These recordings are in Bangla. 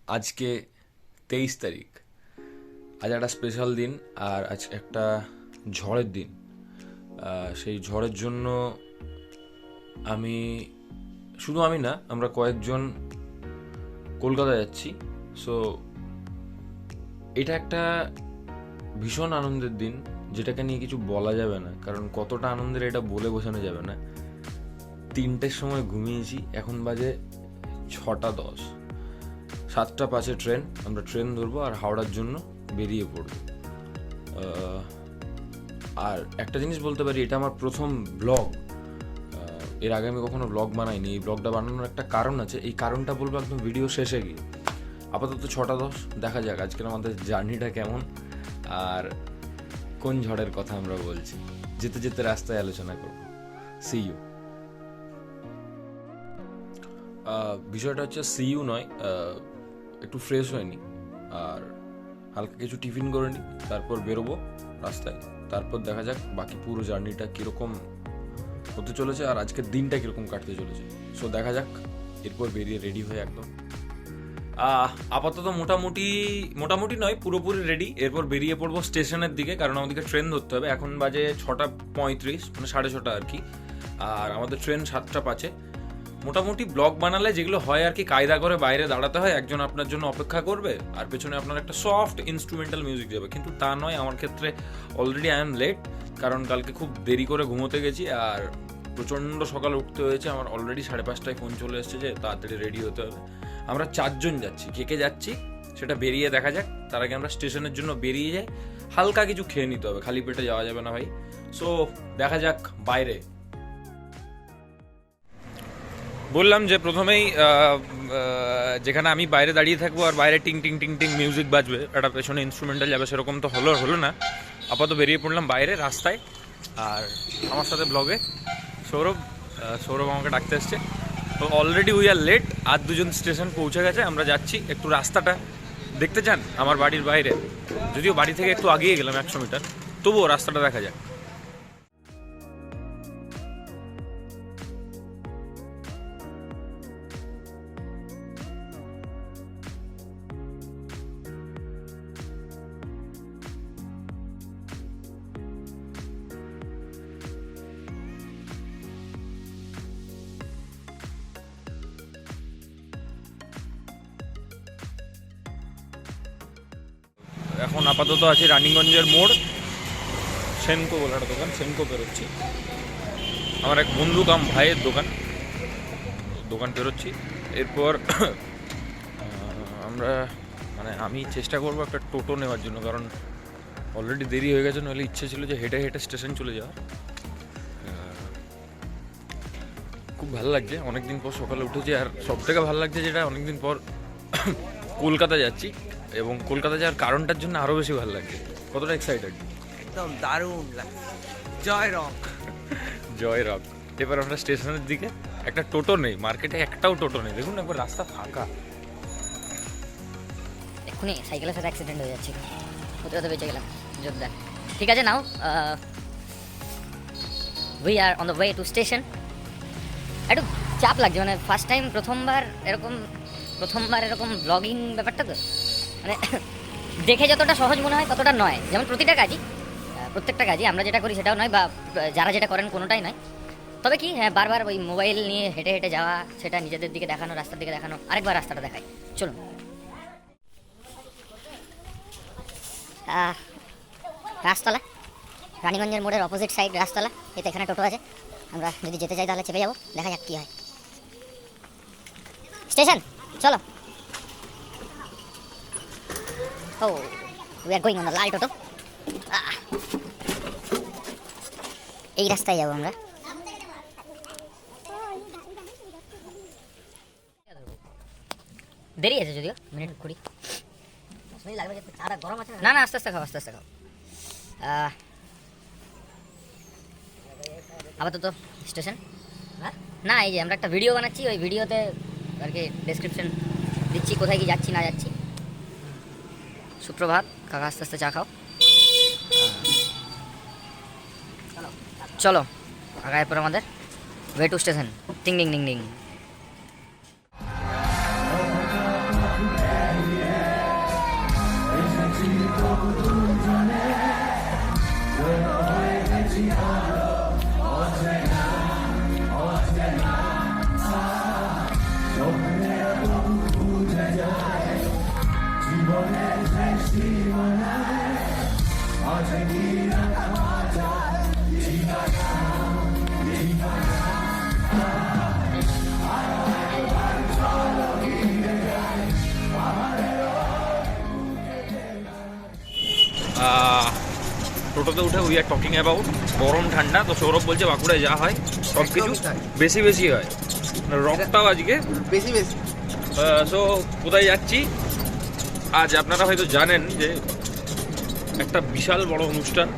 আজকে 23 তারিখ। আজ একটা স্পেশাল দিন, আর আজ একটা ঝড়ের দিন। সেই ঝড়ের জন্য আমি শুধু আমি না, আমরা কয়েকজন কলকাতা যাচ্ছি। সো এটা একটা ভীষণ আনন্দের দিন, যেটাকে নিয়ে কিছু বলা যাবে না, কারণ কতটা আনন্দের এটা বলে বোঝানো যাবে না। 3টের সময় ঘুমিয়েছি, এখন বাজে 6টা 10। 7টা 5-এ ট্রেন, আমরা ট্রেন ধরবো আর হাওড়ার জন্য বেরিয়ে পড়বো। আর একটা জিনিস বলতে পারি, এটা আমার প্রথম ব্লগ। এর আগে আমি কখনো ব্লগ বানাইনি। এই ব্লগটা বানানোর একটা কারণ আছে, এই কারণটা বলবো একদম ভিডিও শেষে গিয়ে। আপাতত 6টা 10, দেখা যাক আজকের আমাদের জার্নিটা কেমন আর কোন ঝড়ের কথা আমরা বলছি। যেতে যেতে রাস্তায় আলোচনা করবো। See you. বিষয়টা হচ্ছে সি ইউ নয়, একটু ফ্রেশ হয়নি আর হালকা কিছু টিফিন করে নিই, তারপর বেরোবো রাস্তায়। তারপর দেখা যাক বাকি পুরো জার্নিটা কীরকম হতে চলেছে আর আজকের দিনটা কীরকম কাটতে চলেছে। সো দেখা যাক, এরপর বেরিয়ে রেডি হয়ে একদম আপাতত মোটামুটি নয়, পুরোপুরি রেডি। এরপর বেরিয়ে পড়বো স্টেশনের দিকে, কারণ আমাদেরকে ট্রেন ধরতে হবে। এখন বাজে 6টা 35, মানে 6:30 আর কি। আর আমাদের ট্রেন 7টা 5-এ। মোটামুটি ব্লগ বানালে যেগুলো হয় আর কি, কায়দা করে বাইরে দাঁড়াতে হয়, একজন আপনার জন্য অপেক্ষা করবে আর পেছনে আপনার একটা সফট ইনস্ট্রুমেন্টাল মিউজিক যাবে। কিন্তু তা নয়, আমার ক্ষেত্রে অলরেডি আই এম লেট, কারণ কালকে খুব দেরি করে ঘুমোতে গেছি আর প্রচণ্ড সকালে উঠতে হয়েছে। আমার অলরেডি 5:30টায় ফোন চলে এসছে যে তাড়াতাড়ি রেডি হতে হবে। আমরা 4জন যাচ্ছি। কে যাচ্ছি সেটা বেরিয়ে দেখা যাক। তার আগে আমরা স্টেশনের জন্য বেরিয়ে যাই। হালকা কিছু খেয়ে নিতে হবে, খালি পেটে যাওয়া যাবে না ভাই। সো দেখা যাক বাইরে। বললাম যে প্রথমেই যেখানে আমি বাইরে দাঁড়িয়ে থাকবো আর বাইরে টিং টিং টিং টিং মিউজিক বাজবে, একটা পেছনে ইনস্ট্রুমেন্টাল যাবে, সেরকম তো হলো না। আপাতত বেরিয়ে পড়লাম বাইরে রাস্তায়। আর আমার সাথে ব্লগে সৌরভ আমাকে ডাকতে এসছে। তো অলরেডি উই আর লেট। আর 2জন স্টেশন পৌঁছে গেছে, আমরা যাচ্ছি। একটু রাস্তাটা দেখতে চান? আমার বাড়ির বাইরে, যদিও বাড়ি থেকে একটু আগিয়ে গেলাম 100 মিটার, তবুও রাস্তাটা দেখা যায়। এখন আপাতত আছি রানীগঞ্জের মোড়, সেনকো বলে একটা দোকান, সেনকো বেরোচ্ছি। আমার এক বন্ধু কাম ভাইয়ের দোকান বেরোচ্ছি। এরপর আমরা আমি চেষ্টা করবো একটা টোটো নেওয়ার জন্য, কারণ অলরেডি দেরি হয়ে গেছে। নইলে ইচ্ছে ছিল যে হেঁটে হেঁটে স্টেশন চলে যাওয়ার। খুব ভালো লাগছে, অনেকদিন পর সকালে উঠেছি। আর সব থেকে ভালো লাগছে যেটা, অনেকদিন পর কলকাতা যাচ্ছি, এবং কলকাতা যাওয়ার কারণটার জন্য আরও বেশি ভালো লাগছে। কতটা এক্সাইটেড! একদম দারুণ লাগছে। জয় রক। জয় রক। এবার আমরা স্টেশনের দিকে। একটা টোটো নেই মার্কেটে, একটাও টোটো নেই। দেখুন একবার রাস্তা ফাঁকা। এক্ষুনি সাইকেলের সাথে অ্যাক্সিডেন্ট হয়ে যাচ্ছিল, হতে বেঁচে গেলাম জোরদার। ঠিক আছে, now we are on the way to station. একটু চাপ লাগছে, মানে ফার্স্ট টাইম, প্রথমবার এরকম ব্লগিং ব্যাপারটা তো, মানে দেখে যতটা সহজ মনে হয় ততটা নয়। যেমন প্রত্যেকটা কাজই আমরা যেটা করি সেটাও নয়, বা যারা যেটা করেন কোনোটাই নয়। তবে কি, হ্যাঁ, বারবার ওই মোবাইল নিয়ে হেঁটে হেঁটে যাওয়া, সেটা নিজেদের দিকে দেখানো, রাস্তার দিকে দেখানো। আরেকবার রাস্তাটা দেখাই, চলুন। রাজতলা, রানীগঞ্জের মোড়ের অপোজিট সাইড রাজতলা। এতে এখানে টোটো আছে, আমরা যদি যেতে চাই তাহলে চেপে যাবো, দেখা যাক কী হয়। স্টেশন, চলো। ও, we are going on the lal toto. এই রাস্তায় যাবো আমরা। দেরি আছে যদিও, মিনিট 20 লাগবে। চাটা গরম আছে না? না, আস্তে আস্তে খাও। আপাতত স্টেশন না, এই যে আমরা একটা ভিডিও বানাচ্ছি, ওই ভিডিওতে আর কি ডেসক্রিপশন দিচ্ছি কোথায় কি যাচ্ছি না যাচ্ছি। সুপ্রভাত কাকা, আস্তে আস্তে চা খাও। চলো আগে, এরপর আমাদের ওয়ে টু স্টেশন। টিং ডিং ডিং ডিং। টোটোতে উঠে উই আর টকিং অ্যাবাউট গরম ঠান্ডা। তো সৌরভ বলছে বাঁকুড়ায় যা হয় সব কিছু একদমই তাই। বেশি বেশি হয়, রকটাও আজকে। বেশি বেশি। সো কোথায় যাচ্ছি আজ আপনারা হয়তো জানেন যে একটা বিশাল বড় অনুষ্ঠান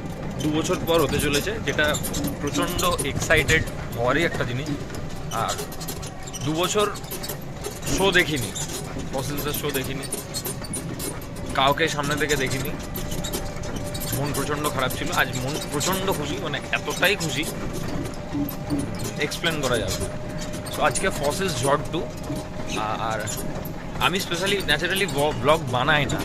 2 বছর পর হতে চলেছে, যেটা প্রচণ্ড এক্সাইটেড হওয়ারই একটা জিনিস। আর 2 বছর শো দেখিনি, ফসিলসের শো দেখিনি, কাউকে সামনে থেকে দেখিনি, মন প্রচণ্ড খারাপ ছিল। আজ মন প্রচণ্ড খুশি, মানে এতটাই খুশি এক্সপ্লেন করা যাবে। তো আজকে ফসিলস জর্ড 2। আর আমি স্পেশালি ন্যাচারালি ব্লগ বানাই না,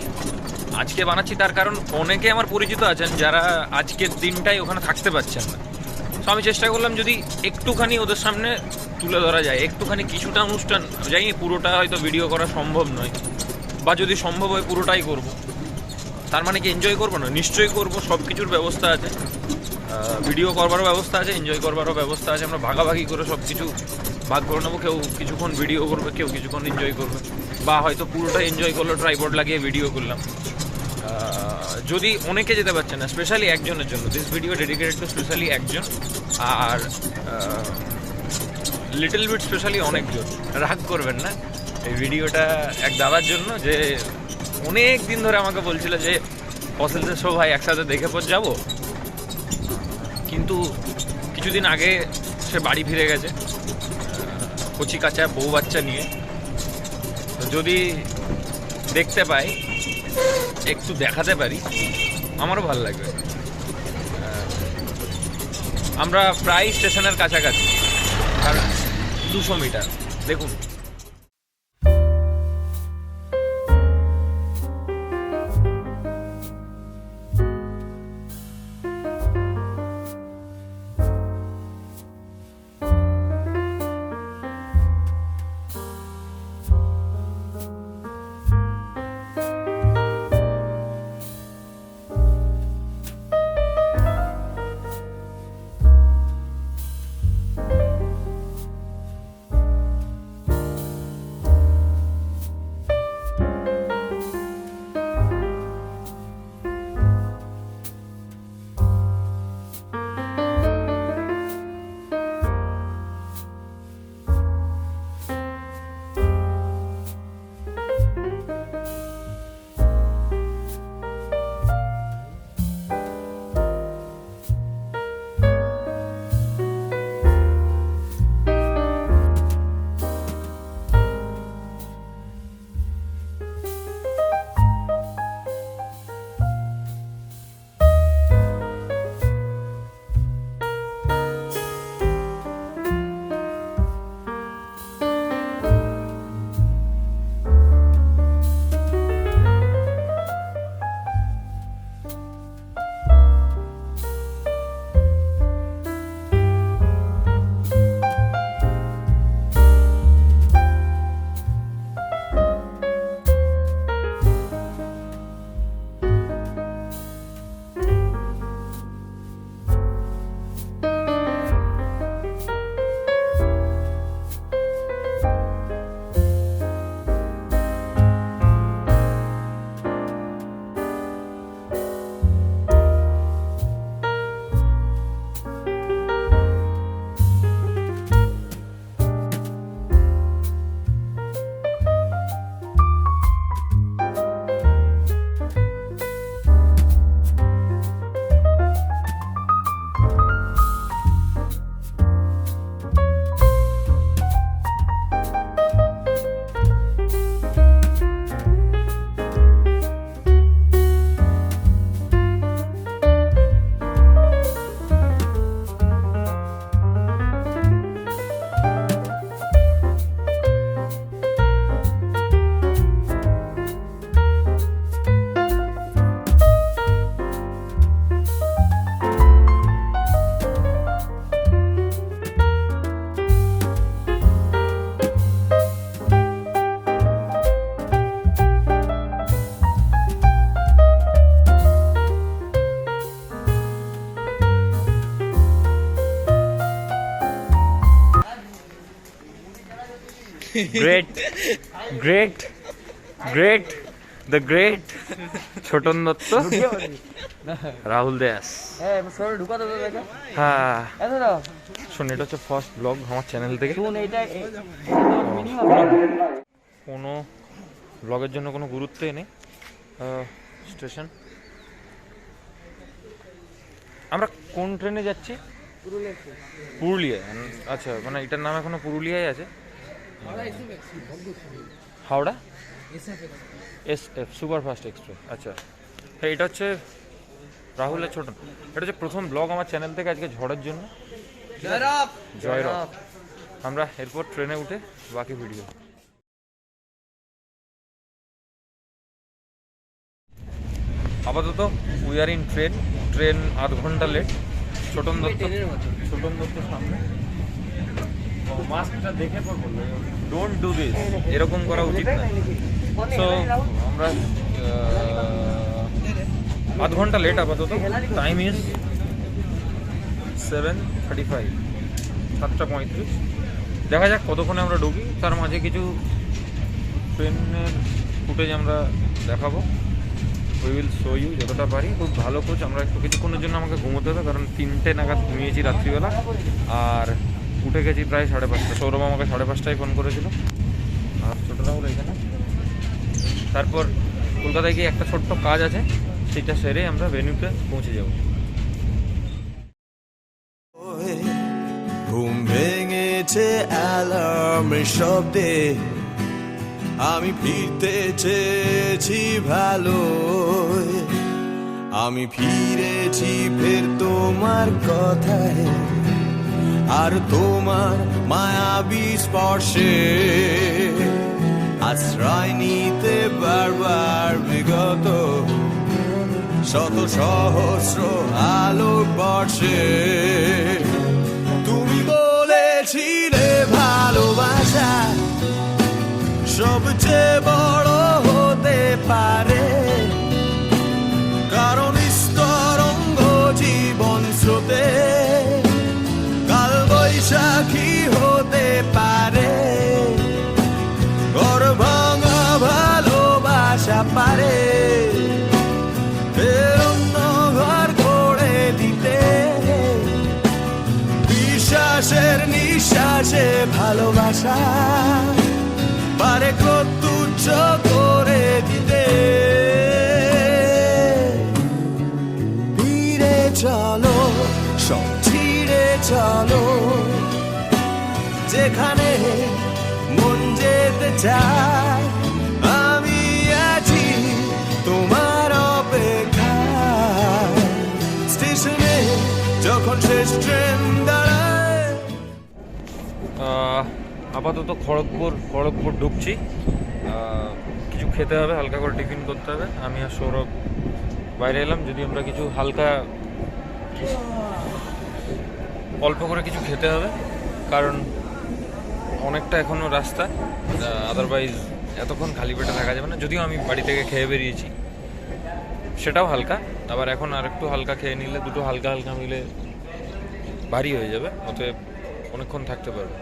আজকে বানাচ্ছি তার কারণ অনেকে আমার পরিচিত আছেন যারা আজকের দিনটাই ওখানে থাকতে পারছেন না। তো আমি চেষ্টা করলাম যদি একটুখানি ওদের সামনে তুলে ধরা যায়, একটুখানি কিছুটা অনুষ্ঠান, জানি পুরোটা হয়তো ভিডিও করা সম্ভব নয়, বা যদি সম্ভব হয় পুরোটাই করব। তার মানে কি এনজয় করবো না? নিশ্চয়ই করবো, সব কিছুর ব্যবস্থা আছে, ভিডিও করবারও ব্যবস্থা আছে, এনজয় করবারও ব্যবস্থা আছে। আমরা ভাগাভাগি করে সব কিছু ভাগ করে নেবো, কেউ কিছুক্ষণ ভিডিও করবে, কেউ কিছুক্ষণ এনজয় করবে, বা হয়তো পুরোটা এনজয় করলো, ট্রাইপড লাগিয়ে ভিডিও করলাম। যদি অনেকে যেতে পারছে না, স্পেশালি একজনের জন্য, this video dedicated to specially একজন, আর লিটল বিট স্পেশালি অনেকজন। রাগ করবেন না, এই ভিডিওটা এক দাদার জন্য যে অনেক দিন ধরে আমাকে বলছিল যে ফসিলসের শো ভাই একসাথে দেখে পর যাবো, কিন্তু কিছুদিন আগে সে বাড়ি ফিরে গেছে কচি কাঁচা বউ বাচ্চা নিয়ে। তো যদি দেখতে পাই, একটু দেখাতে পারি, আমারও ভালো লাগবে। আমরা প্রায় স্টেশনের কাছাকাছি, আর 200 মিটার দেখুন। Great great great the great Chhoton Dutta, Rahul Das. হ্যাঁ শোন, এটা হচ্ছে ফার্স্ট ব্লগ আমার চ্যানেল থেকে। কোনো ব্লগের জন্য কোনো গুরুত্বই নেই। স্টেশন, আমরা কোন ট্রেনে যাচ্ছি? পুরুলিয়া। আচ্ছা, মানে এটার নাম এখনো পুরুলিয়ায় আছে। Howrah SF superfast express. আচ্ছা, হ্যাঁ, এটা হচ্ছে রাহুলের ছোট, এটা হচ্ছে প্রথম ব্লগ আমার চ্যানেল থেকে আজকে ঝড়ের জন্য। জয়রাম। আমরা এরপর ট্রেনে উঠে বাকি ভিডিও। আপাতত উই আর ইন ট্রেন আধ ঘন্টা লেট। ছোটন দত্ত সামনে। মাস্কটা দেখে পর বললো ডোন্ট ডু দিস, এরকম করা উচিত না। সো আমরা আধ ঘন্টা লেট আপাতত। Time is 7:35, 7:35। দেখা যাক কতক্ষণে আমরা ঢুকি। তার মাঝে কিছু ট্রেনের ফুটেজ আমরা দেখাবো। উই উইল শো ইউ যতটা পারি। খুব ভালো কোচ। আমরা একটু কিছুক্ষণের জন্য আমাকে ঘুমোতে হবে, কারণ 3টে নাগাদ ঘুমিয়েছি রাত্রিবেলা, আর উঠে গেছি প্রায় 5:30। সৌরভ আমাকে 5:30টায় ফোন করেছিল। আর ছোটো রাহুল এখানে। তারপর কলকাতায় গিয়ে একটা ছোট্ট কাজ আছে, সেটা সেরে আমরা ভেন্যুতে পৌঁছে যাব। ঘুম ভেঙেছে অ্যালার্মের শব্দে, আমি ফিরতে চেয়েছি ভালো, আমি ফিরেছি ফের তোমার কথায় আর তোমার মায়াবী স্পর্শে। আশ্রয় নিতে বারবার বিগত শত সহস্র আলোক বর্ষে। তুমি বলেছিলে ভালোবাসা সবচেয়ে বড় হতে পারে, কারণ স্তরঙ্গ জীবন স্রোতে কাল বৈশাখী হতে পারে। ঘর ভাঙা ভালোবাসা পারে ফের অন্য ঘর গড়ে দিতে। বিশ্বাসের নিঃশ্বাসে ভালোবাসা পারে ক্রোধ তুচ্ছ করে দিতে। ফিরে চলো, সব ছিঁড়ে চলো, যেখানে মন যেতে চায়। আমি আছি তোমার অপেক্ষায়, স্টেশনে যখন শেষ ট্রেন দাঁড়ায়। আপাতত খড়গপুর ঢুকছি। কিছু খেতে হবে, হালকা করে টিফিন করতে হবে। আমি আর সৌরভ বাইরে এলাম, যদি আমরা কিছু হালকা অল্প করে কিছু খেতে হবে, কারণ অনেকটা এখনও রাস্তা। আদারওয়াইজ এতক্ষণ খালি পেটে থাকা যাবে না। যদিও আমি বাড়ি থেকে খেয়ে বেরিয়েছি, সেটাও হালকা। আবার এখন আর একটু হালকা খেয়ে নিলে, দুটো হালকা মিলে ভারী হয়ে যাবে, অতএব অনেকক্ষণ থাকতে পারবে।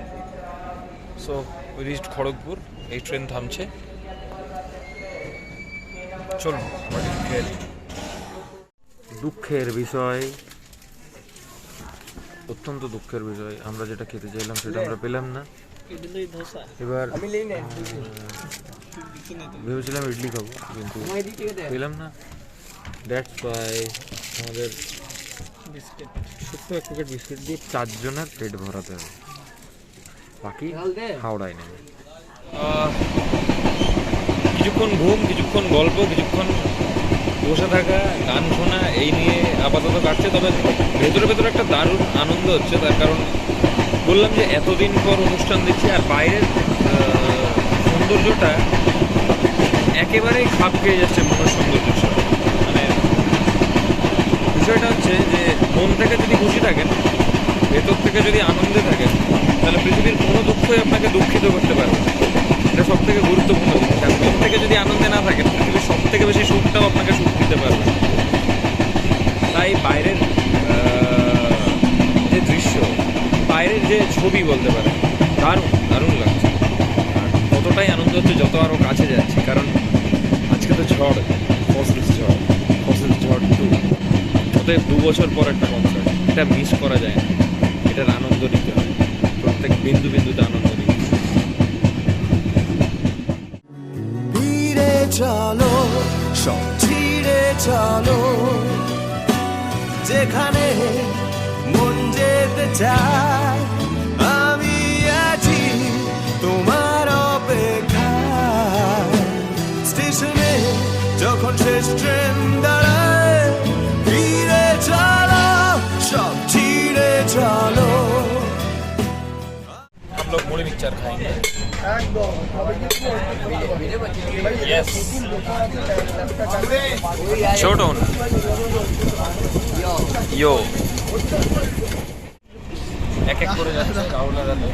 So we reached Kharagpur. এই ট্রেন থামছে, চলুন আমরা কিছু খেয়ে নিই। দুঃখের বিষয়, অত্যন্ত দুঃখের বিষয়, আমরা যেটা খেতে চাইলাম সেটা আমরা পেলাম না। এবার ভেবেছিলাম ইডলি খাবো, কিন্তু পেলাম না। দ্যাটস ওয়াই আমাদের ছোট্ট এক প্যাকেট বিস্কিট দিয়ে 4 জনের পেট ভরাতে হবে, বাকি হাওড়ায় নেবে। কিছুক্ষণ ঘুম, কিছুক্ষণ গল্প, কিছুক্ষণ বসে থাকা, গান শোনা, এই নিয়ে আপাতত কাটছে। তবে ভেতরে একটা দারুণ আনন্দ হচ্ছে, তার কারণ বললাম যে এতদিন পর অনুষ্ঠান দিচ্ছি, আর বাইরের সৌন্দর্যটা একেবারেই খাপ খেয়ে যাচ্ছে মনের সৌন্দর্যের সাথে। মানে বিষয়টা হচ্ছে যে মন থেকে যদি খুশি থাকেন, ভেতর থেকে যদি আনন্দে থাকেন, তাহলে পৃথিবীর কোনো দুঃখই আপনাকে দুঃখিত করতে পারবে না। এটা সব থেকে গুরুত্বপূর্ণ জিনিস। আর মন থেকে যদি আনন্দে না থাকেন, পৃথিবীর সব থেকে বেশি সুখটাও আপনাকে সুখ দিতে পারবে। তাই বাইরের যে দৃশ্য, বাইরের যে ছবি বলতে পারে, দারুণ লাগছে। আর ততটাই আনন্দ হচ্ছে যত আরও কাছে যাচ্ছি, কারণ আজকে তো ঝড়, ফসিলস ঝড় 2। অতএব 2 বছর পর একটা কনসার্ট, এটা মিস করা যায় না, এটার আনন্দ নিতে হয়, প্রত্যেক বিন্দু বিন্দুতে আনন্দ নিতে হয়। ফিরে চলো, সব ছিঁড়ে চলো, যেখানে মন যেতে চায়, আমি আছি তোমার অপেক্ষায়। স্টেশনে যখন শেষ ট্রেন দাঁড়ায়, ফিরে চলো, সব ছিঁড়ে চলো। हम लोग मुड़ी मिक्सचर खाएंगे। यस छोटोन यो এক এক করে যাচ্ছে রাহুল আর রাতে।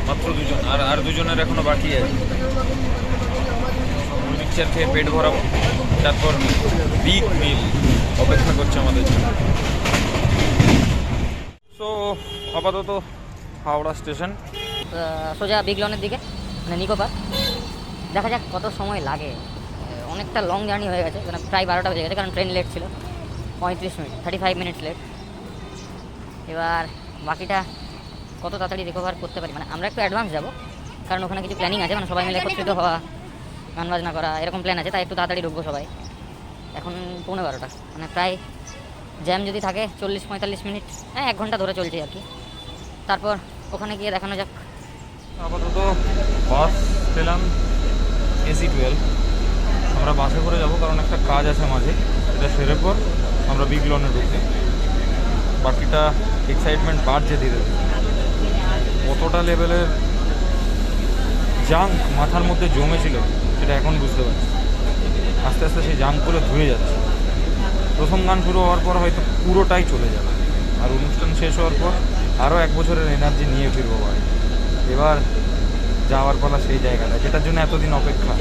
মাত্র 2জন, আর 2জনের এখনো বাকি আছে। মিক্সচার খেয়ে পেট ভরাবো, তারপর বিগ মিল অপেক্ষা করছে আমাদের জন্য। সো আপাতত হাওড়া স্টেশন। সোজা বিগ লনের দিকে, মানে নিকো পার্ক। দেখা যাক কত সময় লাগে। অনেকটা লং জার্নি হয়ে গেছে, মানে প্রায় 12টা বেজে গেছে, কারণ ট্রেন লেট ছিল 35 মিনিট, 35 মিনিটস লেট। এবার বাকিটা কত তাড়াতাড়ি রিকভার করতে পারি, মানে আমরা একটু অ্যাডভান্স যাবো, কারণ ওখানে কিছু প্ল্যানিং আছে, মানে সবাই মিলে একত্রিত হওয়া, গান বাজনা করা, এরকম প্ল্যান আছে, তাই একটু তাড়াতাড়ি ঢুকবো সবাই। এখন 12:15, মানে প্রায় জ্যাম যদি থাকে 40-45 মিনিট, হ্যাঁ 1 ঘন্টা ধরে চলছে আর কি। তারপর ওখানে গিয়ে দেখানো যাক। আপাতত বাস পেলাম AC12। আমরা বাসে করে যাব, কারণ একটা কাজ আছে মাঝে, এটা সেরে পর আমরা বিগ লনে ঢুকছি। বাকিটা এক্সাইটমেন্ট বাড়ছে ধীরে ধীরে। কতটা লেভেলের জাঙ্ক মাথার মধ্যে জমেছিল সেটা এখন বুঝতে পারছি। আস্তে আস্তে সেই জাঙ্কগুলো ধুয়ে যাচ্ছে। প্রথম গান শুরু হওয়ার পর হয়তো পুরোটাই চলে যাবে, আর অনুষ্ঠান শেষ হওয়ার পর আরও 1 বছরের এনার্জি নিয়ে ফিরবো বাড়ি। এবার যাওয়ার পালা সেই জায়গাটা, যেটার জন্য এতদিন অপেক্ষা,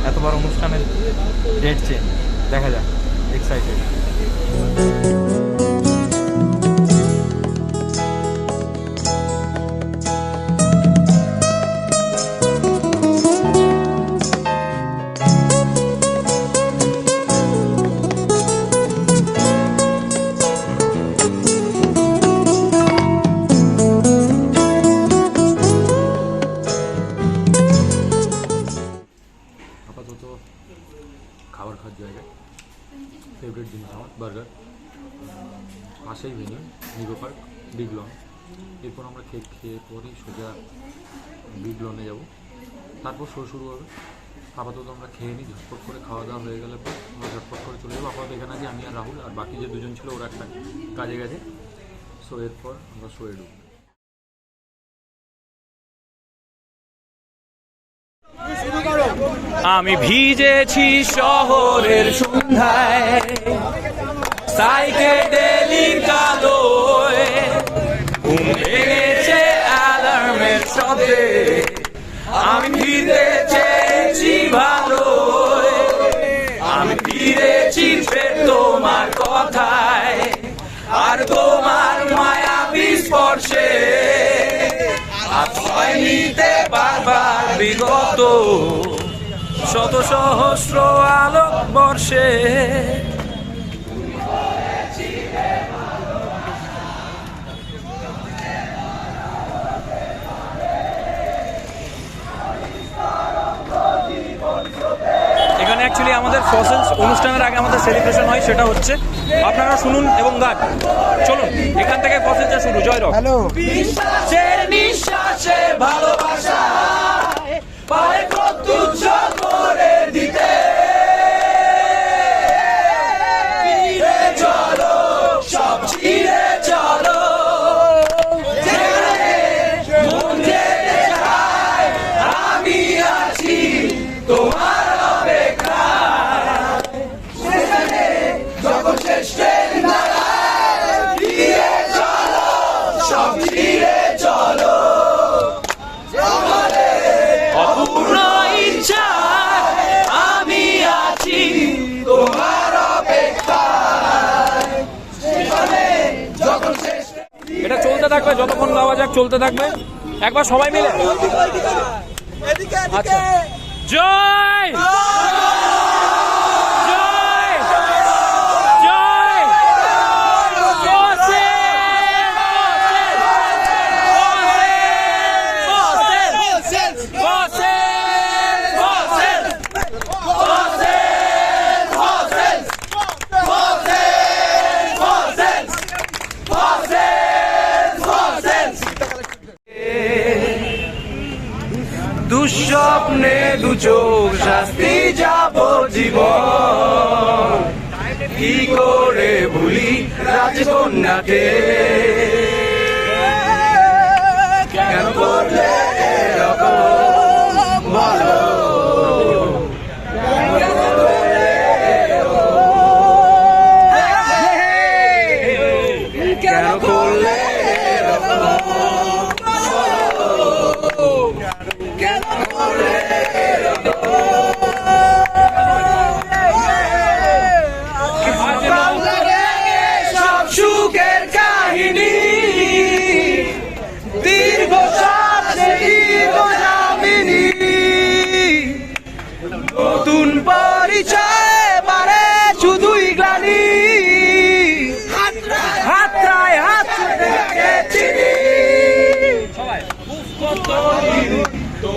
এতবার অনুষ্ঠানের ডেট চেঞ্জ। দেখা যাক, এক্সাইটেড। আপাতত খাবার খাওয়ার জায়গা, ফেভারিট জিনিস আমার বার্গার, পাশেই venue Nicco park, big lawn. এরপর আমরা খেয়ে পরেই সোজা বিগ লনে যাব, তারপর শো শুরু হবে। আপাতত আমরা খেয়ে নিই, ঝটপট করে খাওয়া দাওয়া হয়ে গেলে পর আমরা ঝটপট করে চলে যাবো। আপাতত এখানে আছি আমি আর রাহুল, আর বাকি যে 2জন ছিল ওরা একটা কাজে গেছে। সো এরপর আমরা শোয়ে ঢুকবো। আমি ভিজেছি শহরের সন্ধ্যায়, সাইকেডেলিক আলোয়, ঘুম ভেঙেছে অ্যালার্মের শব্দে, আমি ফিরতে চেয়েছি ভালোয়, আমি ফিরেছি ফের তোমার কথায়, আর তোমার মায়াবী স্পর্শে, আশ্রয় নিতে বারবার বিগত শত সহস্র আলোক বর্ষে। এখানে অ্যাকচুয়ালি আমাদের ফসিলস অনুষ্ঠানের আগে আমাদের সেলিব্রেশন হয়, সেটা হচ্ছে আপনারা শুনুন এবং গান। চলুন, এখান থেকে ফসিলসটা শুরু। জয় রক। হ্যালো। বিশ্বাসের নিঃশ্বাসে ভালোবাসা পায়ে তুচ্ছ করে দিতে, ফিরে চলো, সব ছিঁড়ে চলো, যেখানে মন যেতে চায়, আমি আছি তোমার অপেক্ষায়। সেখানে যখন শেষ ট্রেন দাঁড়ায়, ফিরে চলো, সব ছিঁড়ে চলো, অপূর্ণ ইচ্ছা আমি আছি থাকবে, যতক্ষণ গাওয়া যাক চলতে থাকবে। একবার সবাই মিলে আচ্ছা, জয় জয় জয় দুঃস্বপ্নে দু চোখ শাস্তি যাব জীবন কি করে ভুলি রাজকন্যাকে কেন করলে এরকম বলো কেন করলে সব সুখের কাহিনী দীর্ঘ শ্বাসে দীর্ঘযামিনী নতুন পরিচয় বারে শুধুই গ্লানি হাতরায় হাত রেখে চিনি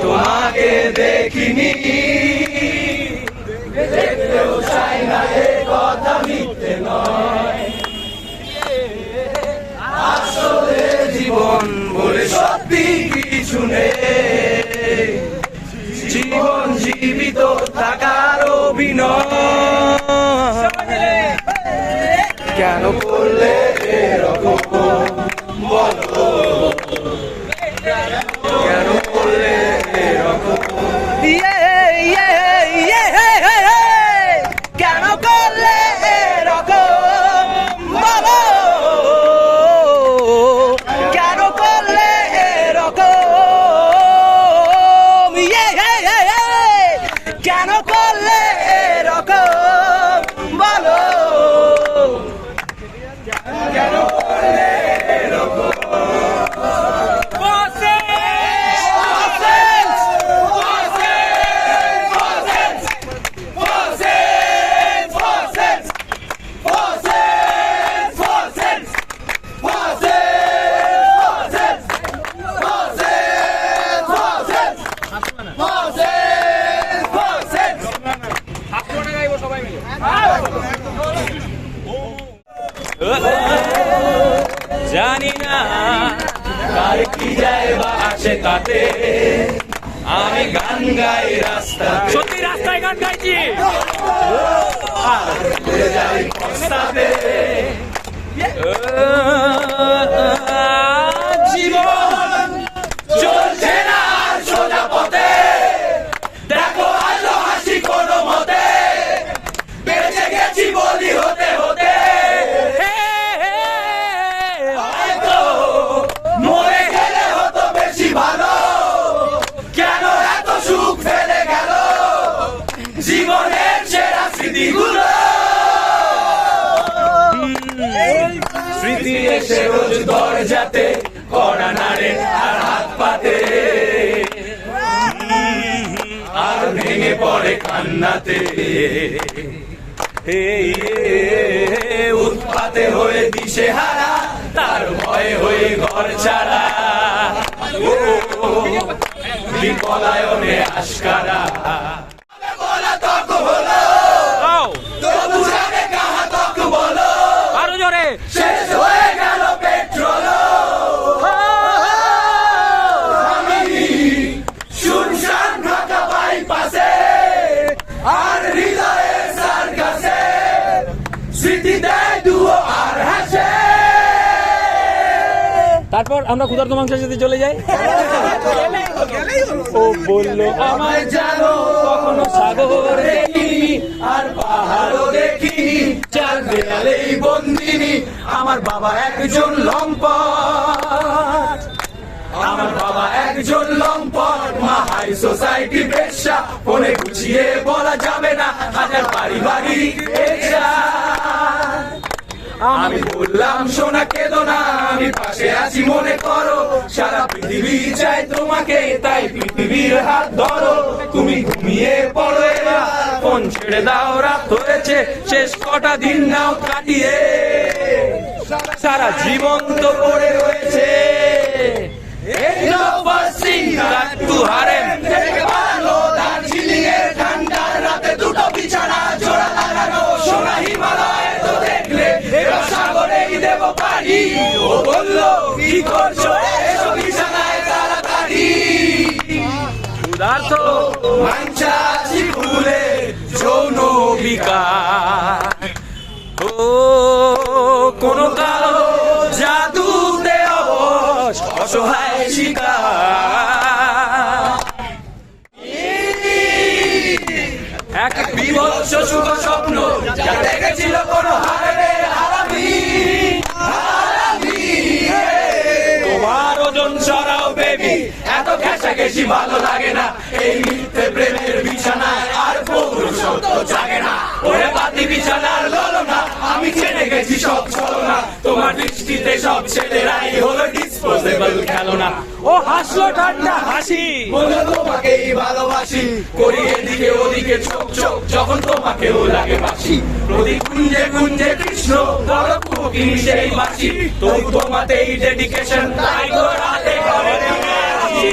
তোমাকে দেখিনি দেখতেও চাই না এ কথা মিথ্যে নয় আসলে জীবন বলে সত্যি কিছু নেই জীবন জীবিত থাকার অভিনয় কেন করলে এরকম বলো কেন করলে এরকম কেন করলে এরকম বলো কেন করলে এরকম কেন করলে এরকম বলো কেন করলে এরকম জানি না কার কি যায় বা আছে তাতে আমি গান গাই রাস্তা সত্যি রাস্তায় গান গাইছি। যাই পস্তাতে জীবন চলছে না আর সোজা পথে দেখো আলো হাসি কোনো মতে বেঁচে গেছি বলি হতে হতে হয়তো মরে গেলে হতো বেশি ভালো কেন এত সুখ ফেলে গেল জীবনের সেরা স্মৃতিগুলো স্মৃতি এসে রোজ দরজাতে কড়া নাড়ে আর হাত পাতে আর ভেঙে পড়ে কান্নাতে উৎপাতে হয়ে দিশে হারা তার ভয়ে হয়ে ঘর ছাড়া বিপলায়নে আশকারা বলা তক হলো তবু জানে কাহা তক বলো আরো জোরে শেষ হয়ে গেল পেট্রোল আমি শুনশান ঢাকা বাইপাসে আর হৃদয়ে সার্কাসে স্মৃতি দেয় দুও আর হাসে তারপর আমরা ক্ষুধার্ত মাংসের সাথে চলে যাই। ও বললো আমায় জানো কখনো সাগর দেখিনি আর পাহাড়ও দেখিনি চার দেয়ালেই বন্দিনী আমার বাবা একজন লম্পট আমার বাবা একজন লম্পট মা হাই সোসাইটি পেশা ফোনে গুছিয়ে বলা যাবে না হাজার পারিবারিক পেশা আমি বললাম সোনা কেঁদো না, আমি পাশে আছি মনে করো, সারা পৃথিবী চাই তোমাকে, তাই পৃথিবীর হাত ধরো, তুমি ঘুমিয়ে পড়ো এবার, ফোন ছেড়ে দাও, রাত হয়েছে, শেষ কটা দিন নাও কাটিয়ে, সারা জীবন তো পড়ে রয়েছে এই লভারসিং টু হারেম থেকে ভালো দার্জিলিং এর ঠান্ডার রাতে দুটো বিছানা জোড়া লাগানো, সোনা হিমালয় তো দেখলে এবার সাগরেই দেব পাড়ি, ও বললো কি করছো এসো বিছানায় তাড়াতাড়ি, ক্ষুধার্ত মাংসাশী ফুলে যৌন বিকার, ও কোনো কালো জাদুতে অবশ অসহায় শিকার, এক বিভৎস শুভ স্বপ্ন যা দেখেছিল কোনো হারামের হারামি, তোমার ওজন সরাও বেবি, এত ঘেঁষাঘেঁষি ভালো লাগে না, এই মিথ্যে প্রেমের বিছানায় আর পৌরুষত্ব জাগে না, ওরে বাতি বিছানার ললো না, আমি জেনে গেছি সব চলো না, তোমার দৃষ্টিতে সব ছেলেরাই হলো ডিসপোজেবল খেলনা, ও হাসলো ঠান্ডা হাসি, বললো তোমাকেই ভালোবাসি, করি এদিকে ওদিকে চোখ চোখ, যখন তোমাকেও লাগে বাসি, প্রতি কুঞ্জে কুঞ্জে কৃষ্ণ বড় কুকিং সেই বাসি, তবু তোমাতেই ডেডিকেশন, তাই গো রাতে ঘরে আসি,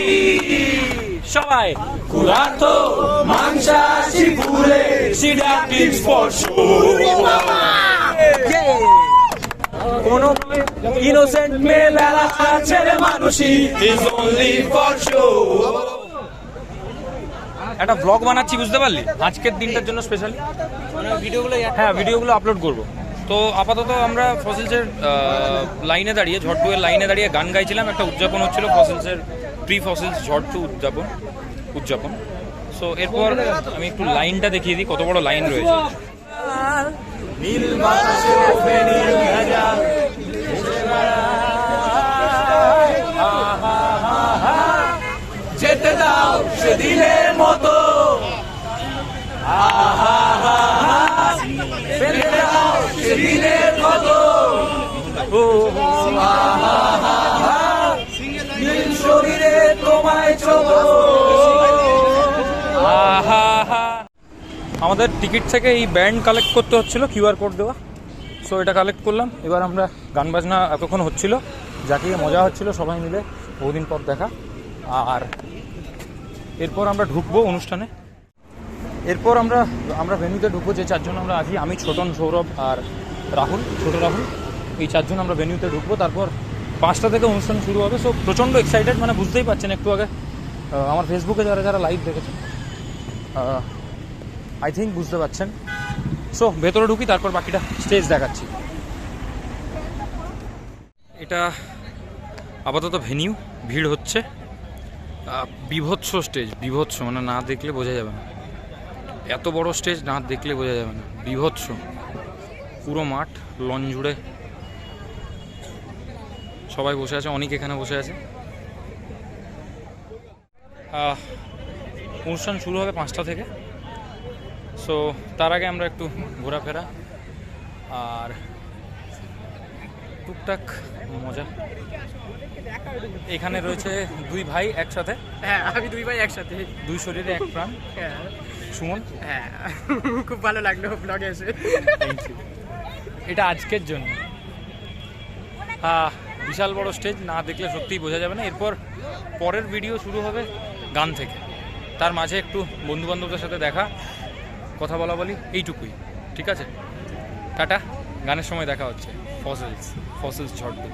সবাই ক্ষুধার্ত মাংসাশী ফুলে সিডাকটিভ স্পর্শ, কোনো ইনোসেন্ট মেয়ে বেলা ছেলে মানুষই ইজ অনলি ফর শো। একটা ব্লগ বানাচ্ছি, বুঝতে পারলি, আজকের দিনটার জন্য স্পেশালি ভিডিওগুলো আপলোড করব। তো আপাতত আমরা ফসিলসের লাইনে দাঁড়িয়ে, ঝড় 2 এর লাইনে দাঁড়িয়ে গান গাইছিলাম, একটা উদযাপন হচ্ছিল ফসিলসের প্রি ফসিলস ঝড় 2 উদযাপন। সো এরপর আমি একটু লাইনটা দেখিয়ে দিই, কত বড় লাইন রয়েছে। নীল বাতাসে ফেনীর ভেজা যেতে দাও সেদিনের মতো, ফেলে দাও সেদিনের মতো, নীল শরীরে তোমায় ছোঁবো, আমাদের টিকিট থেকে এই ব্যান্ড কালেক্ট করতে হচ্ছিল, কিউআর কোড দেওয়া। সো এটা কালেক্ট করলাম। এবার আমরা গান বাজনা এতক্ষণ হচ্ছিল, যাকে মজা হচ্ছিল সবাই মিলে, বহুদিন পর দেখা। আর এরপর আমরা ঢুকবো অনুষ্ঠানে। এরপর আমরা ভেন্যুতে ঢুকবো, যে চারজন আমরা আছি, আমি, ছোটন, সৌরভ আর রাহুল, ছোট রাহুল, এই চারজন আমরা ভেন্যুতে ঢুকবো। তারপর 5টা থেকে অনুষ্ঠান শুরু হবে। সো প্রচণ্ড এক্সাইটেড, মানে বুঝতেই পারছেন, একটু আগে আমার ফেসবুকে যারা লাইভ দেখেছেন আই থিঙ্ক বুঝতে পারছেন। সো ভেতরে ঢুকি, তারপর বাকিটা স্টেজ দেখাচ্ছি। এটা আপাতত ভেনিউ, ভিড় হচ্ছে, বিভৎস স্টেজ, বিভৎস, মানে না দেখলে বোঝা যাবে না, এত বড় স্টেজ না দেখলে বোঝা যাবে না, বিভৎস, পুরো মাঠ লন জুড়ে সবাই বসে আছে, অনেক এখানে বসে আছে। অনুষ্ঠান শুরু হবে 5টা থেকে। সো তার আগে আমরা একটু ঘোরাফেরা আর টুকটাক মজা। এখানে রয়েছে 2 ভাই একসাথে। হ্যাঁ, আমি 2 ভাই একসাথে, 2 শরীরে 1 প্রাণ। হ্যাঁ সুমন, হ্যাঁ, খুব ভালো লাগলো ব্লগে এসে। Thank you. এটা আজকের জন্য বিশাল বড় স্টেজ, না দেখলে সত্যিই বোঝা যাবে না। এরপর পরের ভিডিও শুরু হবে গান থেকে, তার মাঝে একটু বন্ধুবান্ধবদের সাথে দেখা, কথা বলি, এইটুকুই। ঠিক আছে, টাটা, গানের সময় দেখা হচ্ছে। ফসিলস ঝড় 2।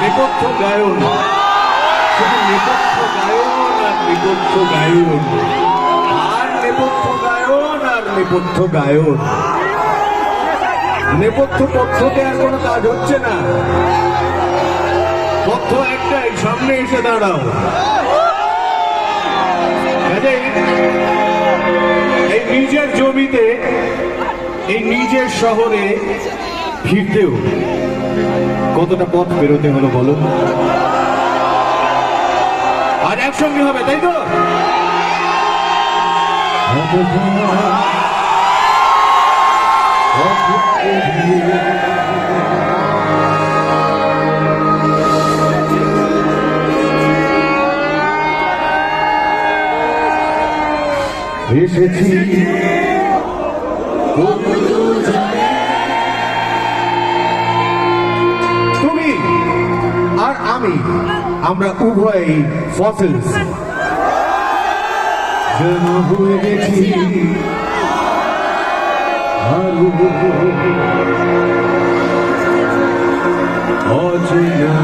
নেপথ্য গায়ন, শুধু নেপথ্য গায়ন আর নেপথ্য গায়ন, আর নেপথ্য গায়ন আর নেপথ্য গায়ন। নেপথ্য পথ্যতে আর কোনো কাজ হচ্ছে না, পথ্য একটাই, সামনে এসে দাঁড়াও। এই নিজের জমিতে, এই নিজের শহরে ফিরতেও কতটা পথ বেরোতে হলো বলো? আর একসঙ্গে হবে, তাই তো? এসেছি তুমি আর আমি, আমরা উভয়ই ফসিলস। যেন হয়ে গেছি অচেনা।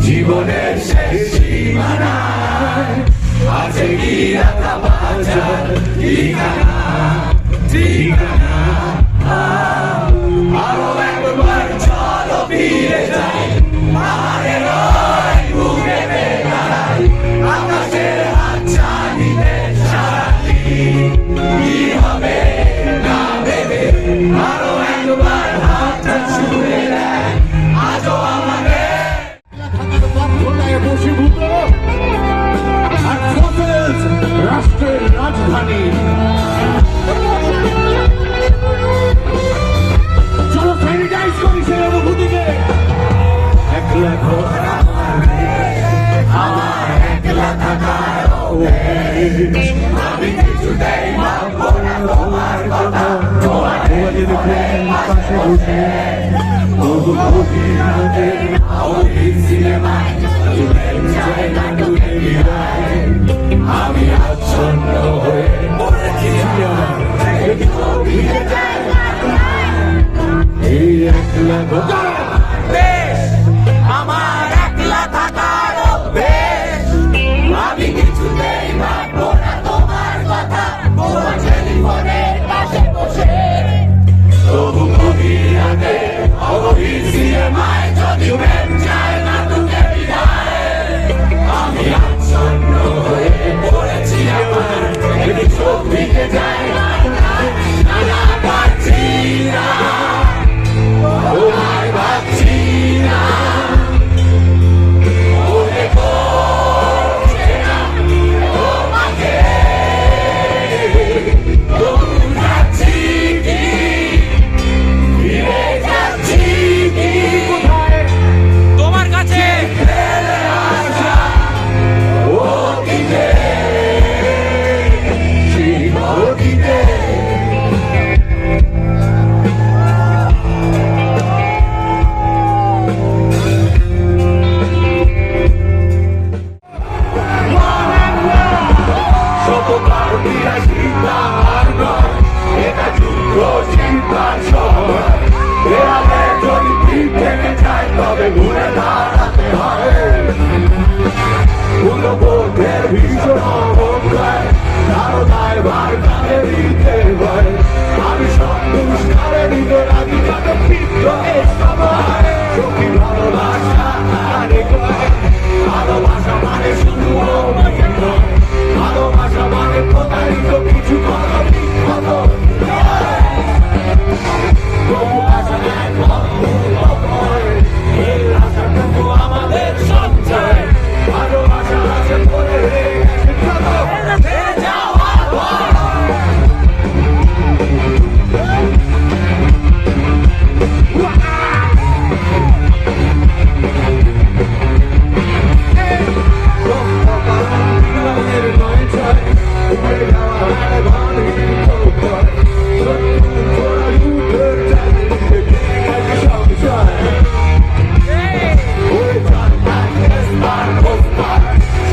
জীবনের শেষ সীমানায় আছে কি রাখা বাঁচার ঠিকানা, ঠিকানা। আরো একবার চলো ফিরে যাই পাহাড়ের ওই বুকেতে। দেশ আমি কিছু দেই মানবো না তোমার কথা তোমাদের প্রেম পাশে বসে তবু গভীর রাতের অগভীর সিনেমায় প্রেম চাই না ডুবে বিদায় আমি আচ্ছন্ন হয়ে পড়েছি আমার ভিজে যায় এই একলা দেশ আমার একলা থাকার অভ্যেস আমি কিছুতেই মানবো না তোমার কথা তোমার টেলিফোনের পাশে বসে তবু গভীর রাতে অগভীর সিনেমায় যদি প্রেম চায় না তোকে বিদায় আমি আচ্ছন্ন হয়ে পড়েছি আমার চোখ ভিজে যায় না পাচ্ছি না তোমায় ভাবছি না মনে পড়ছে না তোমাকে তবু যাচ্ছি কি ফিরে যাচ্ছি কি কোথায় তোমার কাছে ফেলে আসা অতীতে সেই অতীতে তবে ঘুরে দাঁড়াতে হয় ভুলবোধের ভীষণ অবজ্ঞায় কারো দায় ভার কাঁধে দিতে হয় আমি সন্তুষ্কারে দিতে রাজি যাতে পিত্ত এই সময় সখী ভালোবাসা আরে কয় ভালোবাসা মানে শুধু অভিনয় নয় ভালোবাসা মানে প্রতারিত কিছু করা বিখ্যাত তবু আশা এক আমাদের সঞ্চয় ভালোবাসা আছে পরে যাওয়া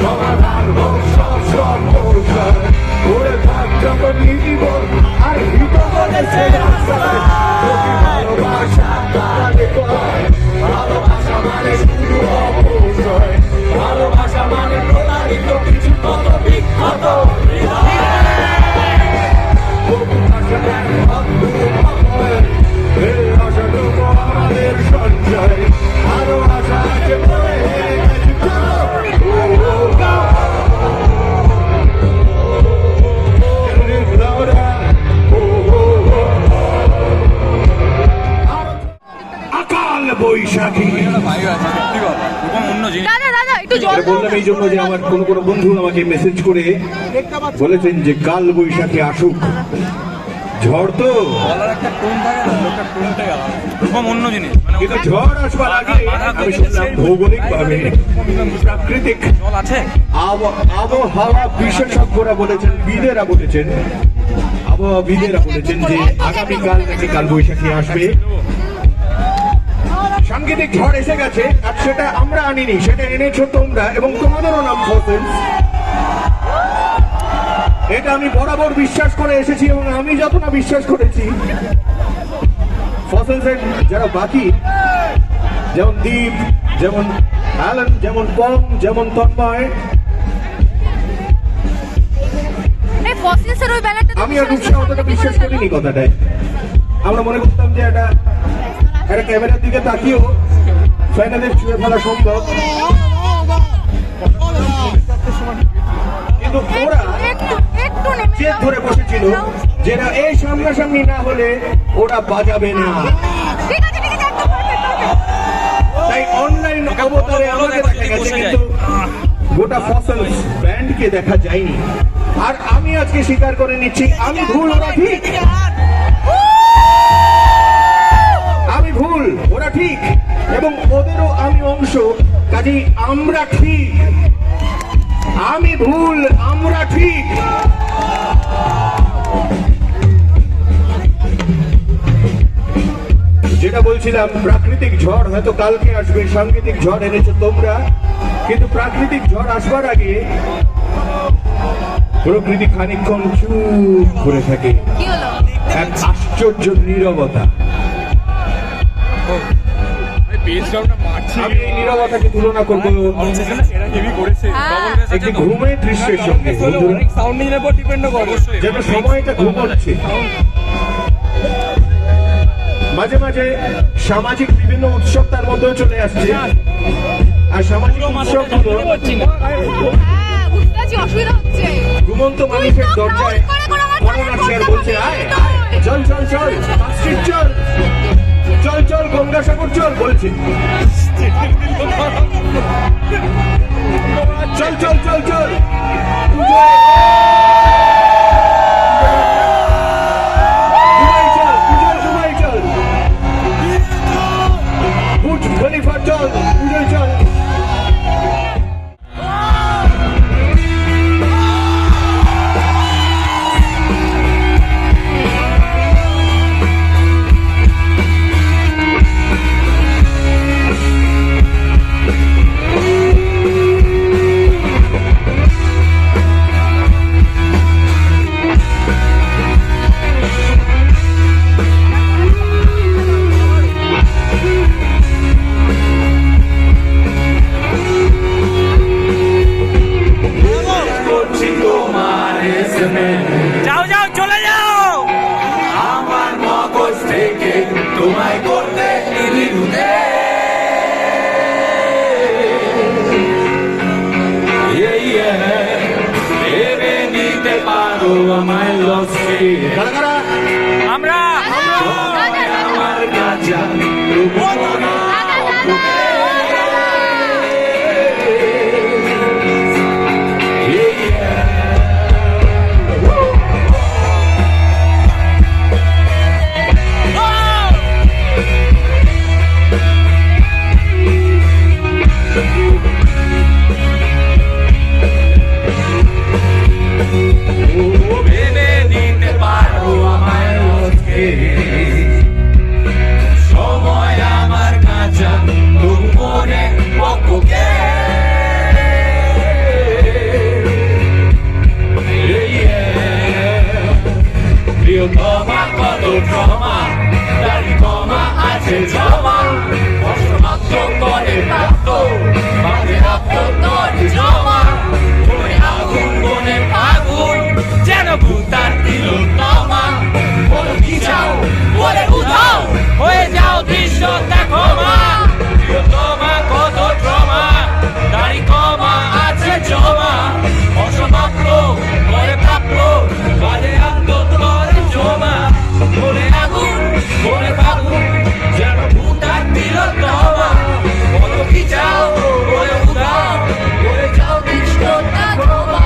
সমাধান হোক সব সমস্যা ওরে থাকতাম জীবন আর হিত করেছে ভালোবাসা তারে কয় ভালোবাসা মানে শুধু অপচয় ভালোবাসা মানে প্রতারিত কিছু কত বিখ্যাত আমাদের সঞ্চয় আরো আশা আছে পরে আকাল বৈশাখী বললাম এই জন্য যে আমার কোনো কোনো বন্ধু আমাকে মেসেজ করে বলেছেন যে কাল বৈশাখী আসুক ঝড় তো অন্য জিনিস কিন্তু ঝড় আসবার আগে আমি শুনলাম ভৌগোলিক ভাবে প্রাকৃতিক জল আছে আবহাওয়া বিশেষজ্ঞরা বলেছেন বিদেরা বলেছেন আবহাওয়াবিদেরা বলেছেন যে আগামীকাল নাকি কাল বৈশাখী আসবে সাংকেতিক ঝড় এসে গেছে আর সেটা আমরা আনিনি সেটা এনেছো তোমরা এবং তোমাদেরও নাম ফসেলস এটা আমি বরাবর বিশ্বাস করে এসেছি এবং আমি যত না বিশ্বাস করেছি ফসেলসের যারা বাকি যেমন দীপ যেমন অ্যালান যেমন পম যেমন তন্ময় আমি আর রূপসা অতটা বিশ্বাস করিনি কথাটায় আমরা মনে করতাম যে এটা ক্যামেরার দিকে তাকিয়েও ফাইনালের ছুঁয়ে ফেলা সম্ভব কিন্তু ওরা জেদ ধরে বসেছিল যেটা এই সামনাসামনি না হলে ওরা বাজাবে না তাই অনলাইন অবতারে আমাকে দেখা গেছে কিন্তু গোটা ফসলস ব্যান্ডকে দেখা যায়নি আর আমি আজকে স্বীকার করে নিচ্ছি আমি ভুল ওরা ঠিক আমি ভুল ওরা ঠিক এবং ওদেরও আমি অংশ কাজেই আমরা ঠিক আমি ভুল আমরা ঠিক। যেটা বলছিলাম, প্রাকৃতিক ঝড় হয়তো কালকে আসবে, সাংকেতিক ঝড় এনেছো তোমরা, কিন্তু প্রাকৃতিক ঝড় আসবার আগে প্রকৃতি খানিকক্ষণ চুপ করে থাকে, এক আশ্চর্য নীরবতা। আমি এই নীরবতাকে তুলনা করবো একটি ঘুমের দৃশ্যের সঙ্গে, যেন সময়টা ঘুমোচ্ছে। মাঝে মাঝে সামাজিক বিভিন্ন উৎসব তার মধ্যেও চলে আসছে, আর সামাজিক উৎসবগুলো ঘুমন্ত মানুষের দরজায় পরনার্সি আর বলছে, আয় চল চল চল পার্কস্ট্রিট চল, চল চল গঙ্গাসাগর চল বলছে, চল চল চল চল দুবাই চল, দুবাই চল, বুর্জ খলিফা চল, পুজোয় চল। যাও যাও চলে যাও। আমার মগজ থেকে তোমায় করতে নির্ণে, ভেবে নিতে পারো আমায় লসে। আমরা আমার কাছে ভেবে নিতে পারো আমায় লসে, সময় আমার কাছে তবু মনে পক্ষে। প্রিয়তমা কত ক্ষমা, দাড়ি কমা আছে জমা, অসমাপ্ত করে প্রাপ্ত বাঁধে রাপ্ত তরি জমা, মনে আগুন মনে আগুন যেন ভূতার দিল তমা, বলো কি চাও বলে উঠাও, হয়ে যাও দৃশ্য দেখো মা। প্রিয়তমা কত ক্ষমা, দাড়ি কমা আছে জমা, অসমাপ্ত করে প্রাপ্ত বাঁধে রাপ্ত তরি জমা, মনে আগুন মনে আগুন যেন ভূতার দিল তমা, বলো কি চাও বলে উঠাও, হয়ে যাও দৃশ্য দেখো মা।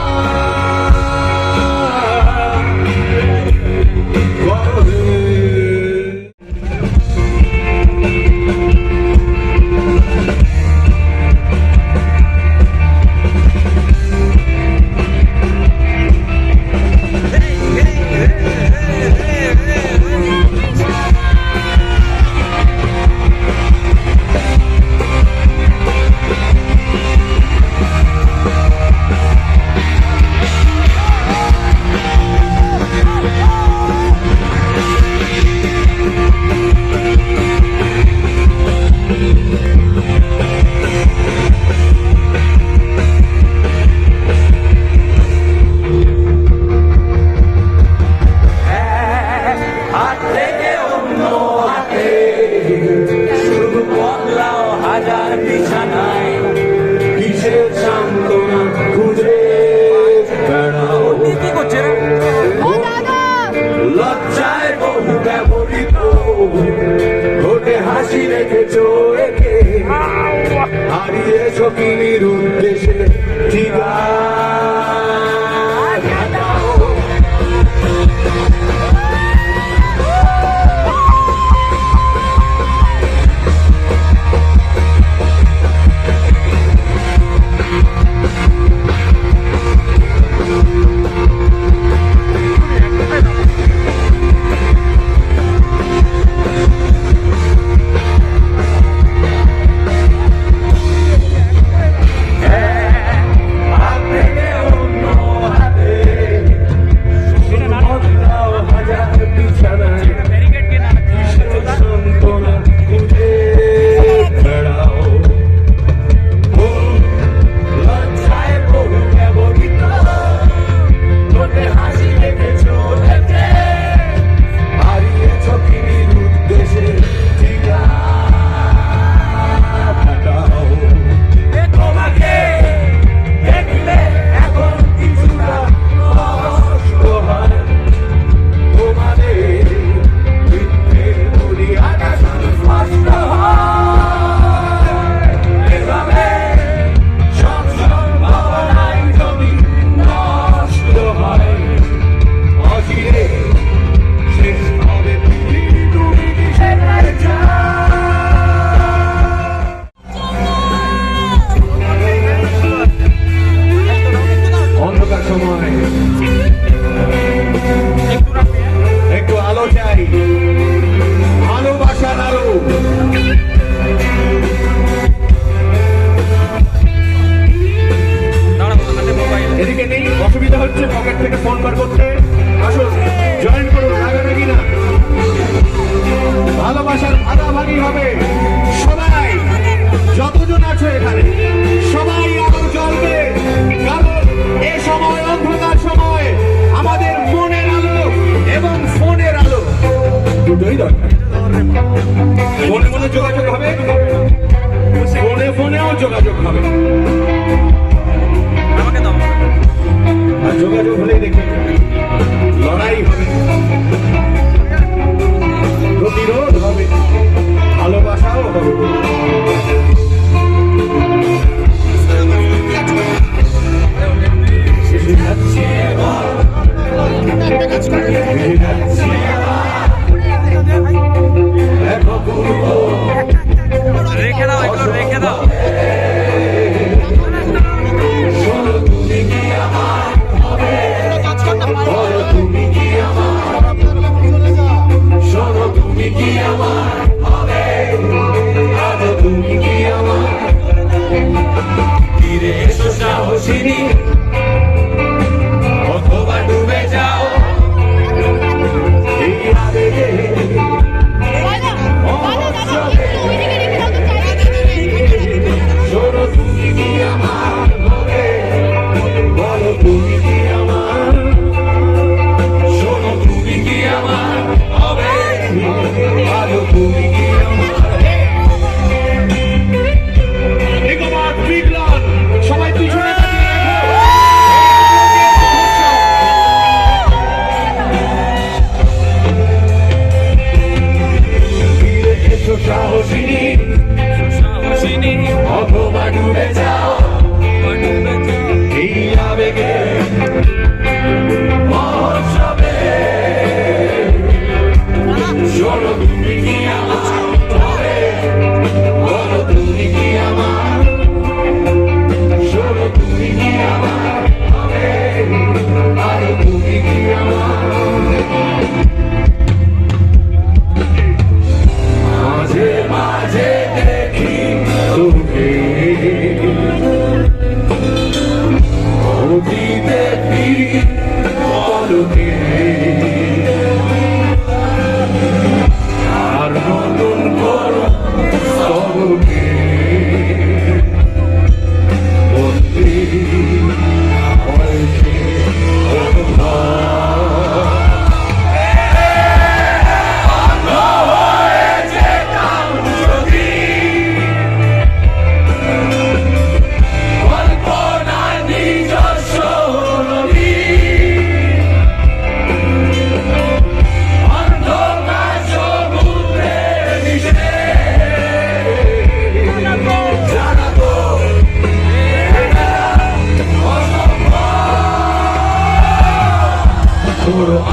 হাত থেকে অন্য হাতে শুধু বদলাও হাজার বিছানায়, কিসের সান্ত্বনা খুঁজে বেড়াও, কি করছে লজ্জায় বহু ব্যবহৃত ঘটে হাসি রেখেছো একে, হারিয়েছ কিনির উদ্দেশ্যে ঠিকানা। মজা হচ্ছে পকেট থেকে ফোন বার করতে। আসুন জয়েন করুন, রাগারাগি না, ভালোবাসার ভাগাভাগি হবে। সবাই যতজন আছো এখানে সবাই আলো জ্বলবে, কারণ এ সময় অন্ধকার সময় আমাদের মনের আলো এবং ফোনের আলো দুটোই দরকার। মনে মনে যোগাযোগ হবে, ফোনে ফোনেও যোগাযোগ হবে। আর যোগাযোগ হলেই দেখবে লড়াই হবে, প্রতিরোধ হবে, ভালোবাসাও হবে। রেখে দাও, এগুলো রেখে দাও। অথবা ডুবে যাও এই আবেগে, শোনো তুমি কি আমার হবে, বলো তুমি কি আমার, শোনো তুমি কি আমার হবে, বলো তুমি কি আমার। নিগমার বিগলান সবাই পিছনে তাকিয়ে দেখো। ফিরে এসো সাহসিনী, অথবা ডুবে যাও এই আবেগে মহোৎসবে, শোনো তুমি কি আমার হবে, বলো তুমি কি আমার, শোনো তুমি কি আমার হবে, আরো তুমি কি আমার। মাঝে মাঝে দেখি তোকে অতীতে ফিরি পলকে, আর নতুন করো স্তবকে বন্দি হয়েছে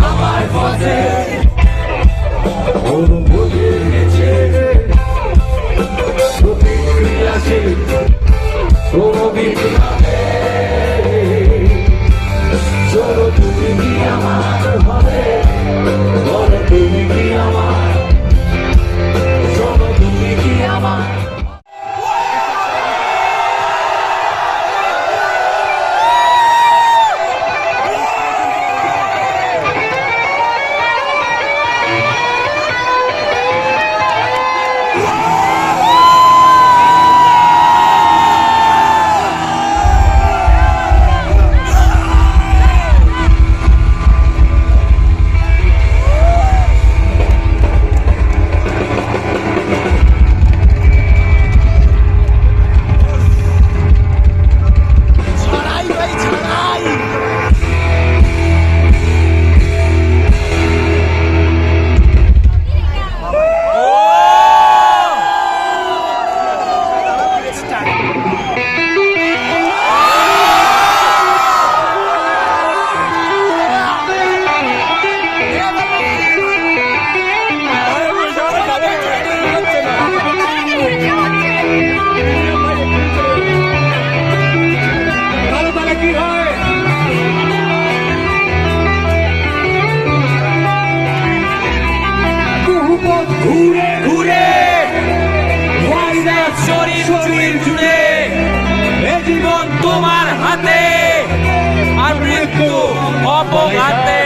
আমায় ফসে অনুভূতি গেছে প্রতিক্রিয়াশীল কোনো বিপ্লবে, চলো তুমি কি আমার হবে, বলো তুমি কি আমার, চলো তুমি কি আমার। অপঘাতে।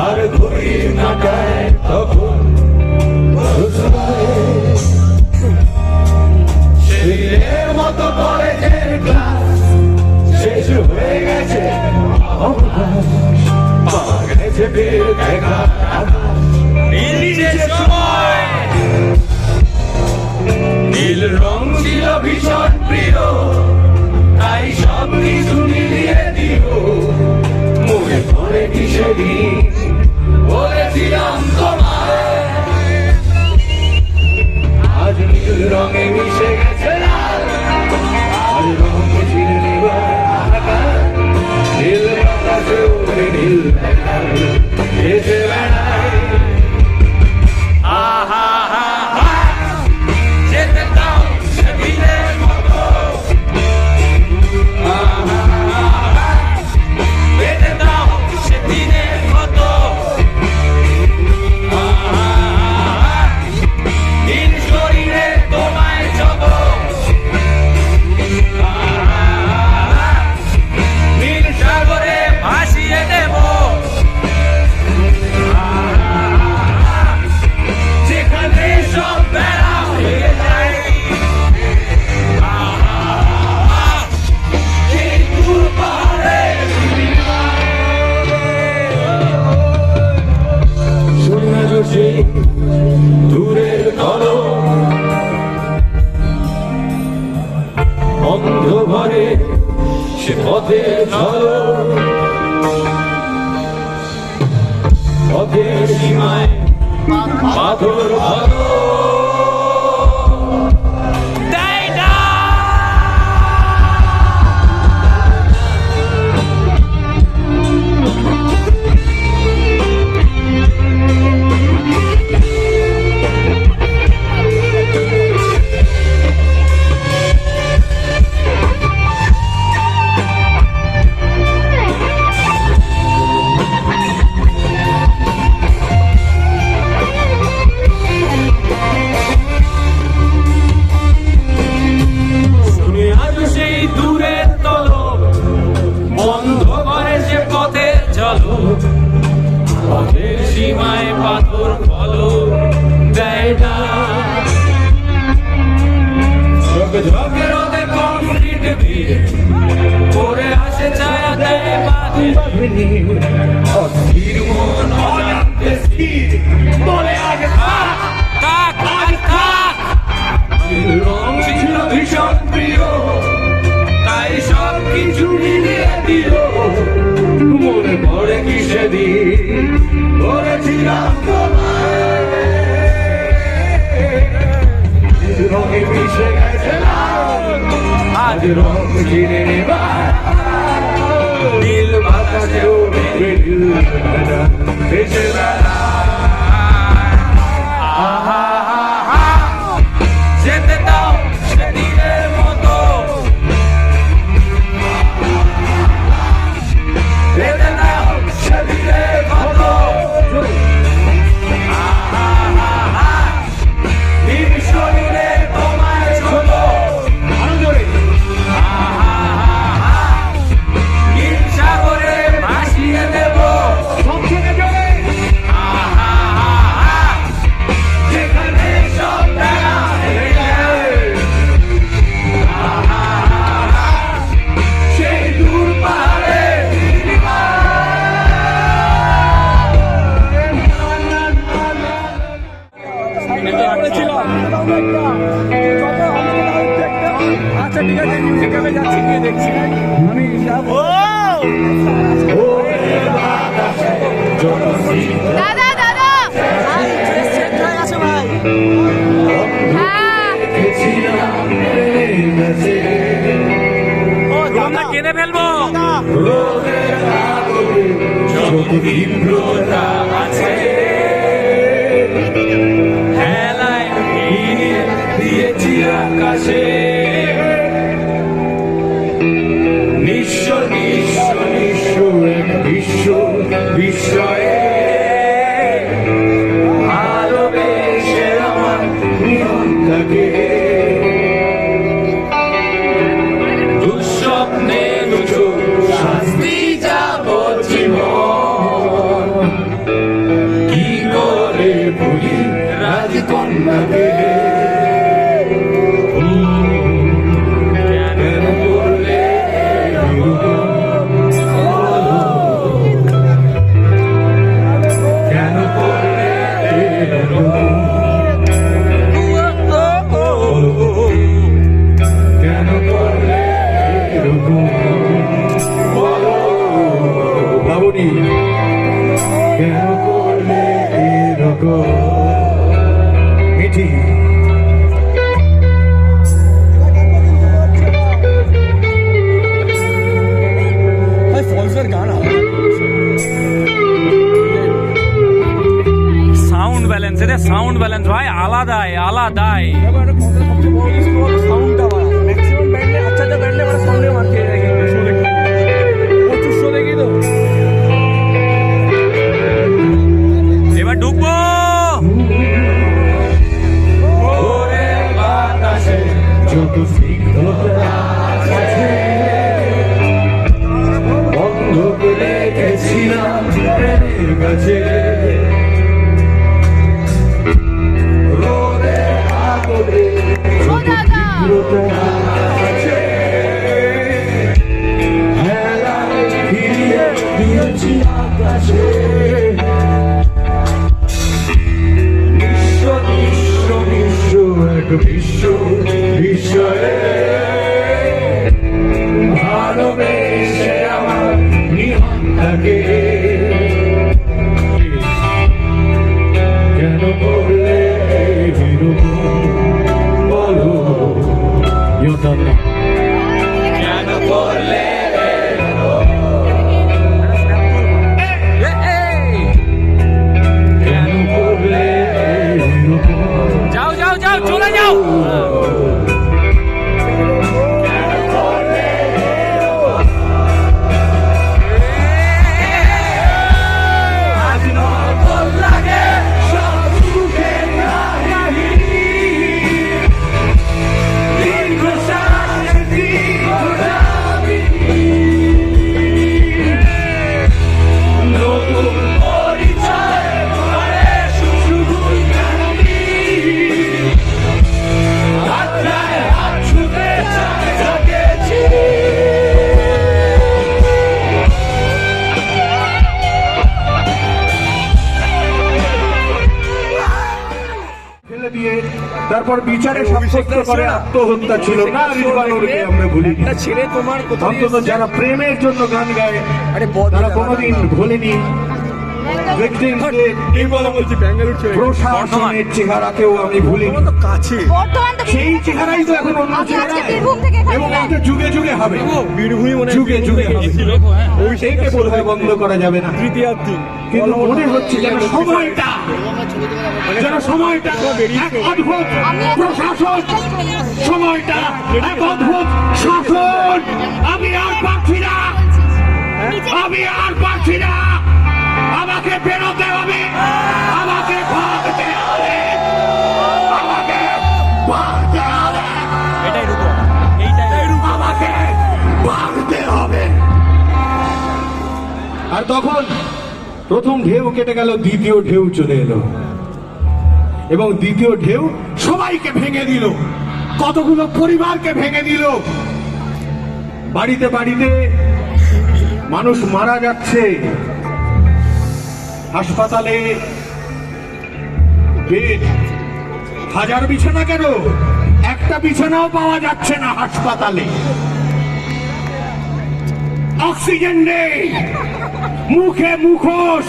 আর ঘড়ির কাটায় তখন শরীরের মতো কলেজের ক্লাস শেষ হয়ে গেছে, পাওয়া গেছে বের দেখা নীল রং ছিল ভীষণ প্রিয়, তাই সব কিছু মিলিয়ে দিও। মনে পড়ে কি সেদিন বলেছিলাম তোমায়, আজ নীল রঙে মিশে গেছে লাল, আর রঙ ছিল নীল আকাশে ওরে নীল এসে বেড়ায়। আহা হা হা যেতে দাও সেদিনের মতো, যেতে দাও সেদিনের মতো, নীল শরীরে তোমায় জব, নীল সাগরে ভাসিয়ে দেব, যেখানে সব বেড়া হয়ে যায়। সেই দূর পাহাড়ে শুনে বসে দূরের কলম, অন্ধ ঘরে সে পথে চলো, পথের সীমায় পাথর ভালো দেয় না। শুনে আজ সেই দূরের তলব, বন্ধ করে সে পথে চলো, পথের সীমায় পাথর ফলো দেয় না। ঝোঁক ঝোঁকে রোদে কংক্রিট দিয়ে পড়ে আসে ছায়া দেয় বাঁধে, অস্থির মন অজান্তে স্থির বলে আগে থাক থাক আজ থাক, রং ছিল ভীষণ প্রিয়, তাই সব আজ রং ছিঁড়ে এবার নীল বাতাসে ওড়ে নীল বেলা ভেসে বেড়ায় আহা আহা যেতে দাও সেদিনের মতো যেতে দাও সেদিনের মতো আহা আহা নীল শরীরে তোমায় ছোট আরো জোরে আহা আহা নীল সাগরে ভাসিয়ে দেব সবথেকে জোরে আহা আহা যেখানে সব টাকা হেরে যায় আহা আহা সেই দূর পাহাড়ে আচ্ছা ঠিক আছে মিউজিক ক্যাফে যাচ্ছি গিয়ে দেখছি আমি যাবো দাদা দাদা আমরা কেঁদে ফেলবো আছে হেলায় নিয়ে দিয়েছি আকাশে নিঃস্ব নিঃস্ব নিঃস্ব এক বিশ্ব বিস্ময়ে ভালোবেসে আমার নিয়মটাকে দুঃস্বপ্নে দুটো শাস্তি যাব জীবন কি করে ভুলি রাজকন্যাকে কেন করলে কেন করলে কেন করলে বলো বাবুনি কেন করলে এরকম মিঠি ফলসের গান সাউন্ড ব্যালেন্স এটা সাউন্ড ব্যালেন্স ভাই আলাদাই আলাদাই সাউন্ডটা ম্যাক্সিমাম ব্যান্ডে আচ্ছা ব্যান্ডে মানে সাউন্ডে মার খেয়ে যায় প্রচুর শো দেখি তো এবার ঢুকবো ওরে বাতাসে যত স্নিগ্ধতা আছে বন্ধ রেখেছিলাম প্রেমের কাছে রোদে আগুনে যত তীব্রতা আছে হেলায় ফিরিয়ে দিয়েছি আকাশে নিঃস্ব নিঃস্ব নিঃস্ব এক বিশ্ব বিষয়ে ভালোবেসে আমার নিহনটাকে কেন করলে এরকম বলো কেন করলে কেন করলে এরকম যাও যাও যাও চলে যাও আজ নকল লাগে সব সুখের কাহিনী দীর্ঘশ্বাস দীর্ঘদাবি নতুন পরিচয় করে শুধুই কাহিনী আত্মায় হাত ছুঁতে চায় যাকে চিনি ফেলে দিয়ে তারপর বিচারে সাব্যস্ত করে আত্মহত্যা ছিল না রিজওয়ানুরকে আমরা ভুলি ছেড়ে তোমার কোথাও অন্তত যারা প্রেমের জন্য গান গায় আরে তারা কোনোদিন ভোলেনি ভিকটিমদের প্রশাসনের চেহারাকেও আমি ভুলিনি। সেই চেহারাই তো এখন অন্য চেহারা এবং এটা যুগে যুগে হবে, যুগে যুগে হবে। সেইকে বোধহয় বন্ধ করা যাবে না। কিন্তু মনে হচ্ছে যেন সময়টা এক অদ্ভুত প্রশাসন, সময়টা এক অদ্ভুত শাসন। আমি আর পারছি না, আমি আর পারছি না। আমাকে বেরোতে হবে, আমাকে ভাগতে হবে, আমাকে ভাগতে হবে, আমাকে ভাগতে হবে। আর তখন প্রথম ঢেউ কেটে গেল, দ্বিতীয় ঢেউ চলে এলো এবং দ্বিতীয় ঢেউ সবাইকে ভেঙে দিল, কতগুলো পরিবারকে ভেঙে দিল। বাড়িতে বাড়িতে মানুষ মারা যাচ্ছে, হাসপাতালে বেড, হাজার বিছানা কেন, একটা বিছানাও পাওয়া যাচ্ছে না হাসপাতালে। অক্সিজেন নেই, মুখে মুখোশ,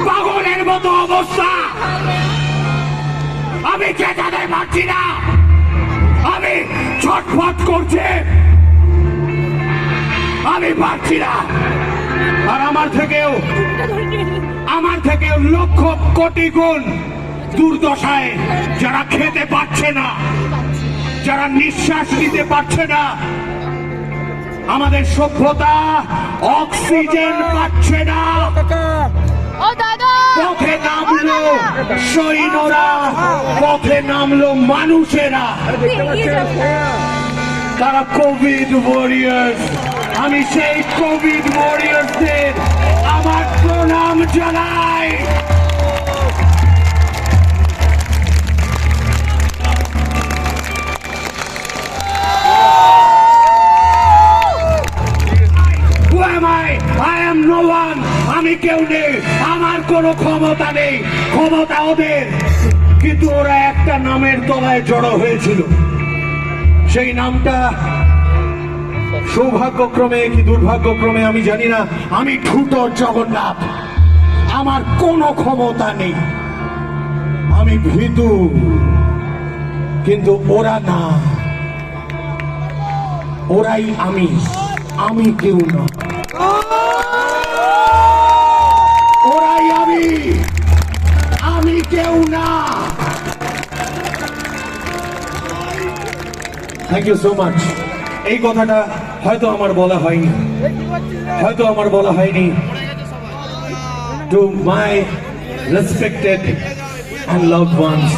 পাগলের মতো অবস্থা। আমি চেঁচাতে পারছি না, আমি ছটফট করছে, আমি পারছি না। আর আমার থেকেও লক্ষ কোটি গুণ দুর্দশায় যারা খেতে পাচ্ছে না, যারা নিঃশ্বাস নিতে পারছে না। আমাদের সভ্যতা অক্সিজেন পাচ্ছে না। পথে নামলো সৈন্যরা, পথে নামলো মানুষেরা, তারা কোভিড ওয়ারিয়ার্স। আমি সেই কোভিড ওয়ারিয়ার্সদের আমার প্রণাম জানাই। Who am I? I am no one. আমি কেউ নেই, আমার কোনো ক্ষমতা নেই, ক্ষমতা ওদের। কিন্তু ওরা একটা নামের তলায় জড়ো হয়েছিল, সেই নামটা সৌভাগ্যক্রমে কি দুর্ভাগ্যক্রমে আমি জানি না, আমি ঠুটো জগন্নাথ। আমার কোনো ক্ষমতা নেই, আমি ভীতু, কিন্তু ওরা না, ওরাই আমি কেউ না। ওরাই আমি কেউ না। Thank you so much. এই কথাটা হয়তো আমার বলা হয়নি, to my respected and loved ones,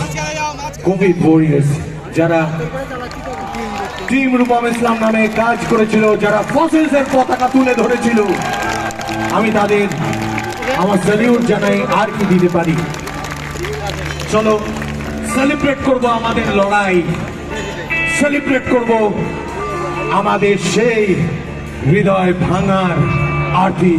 COVID warriors, যারা টিম রূপম ইসলাম নামে কাজ করেছিল, যারা ফসিলসের পতাকা তুলে ধরেছিল, আমি তাদের আমার স্যালিউট জানাই। আর কি দিতে পারি? চলো সেলিব্রেট করব আমাদের লড়াই, সেলিব্রেট করব আমাদের সেই হৃদয় ভাঙার আরতি।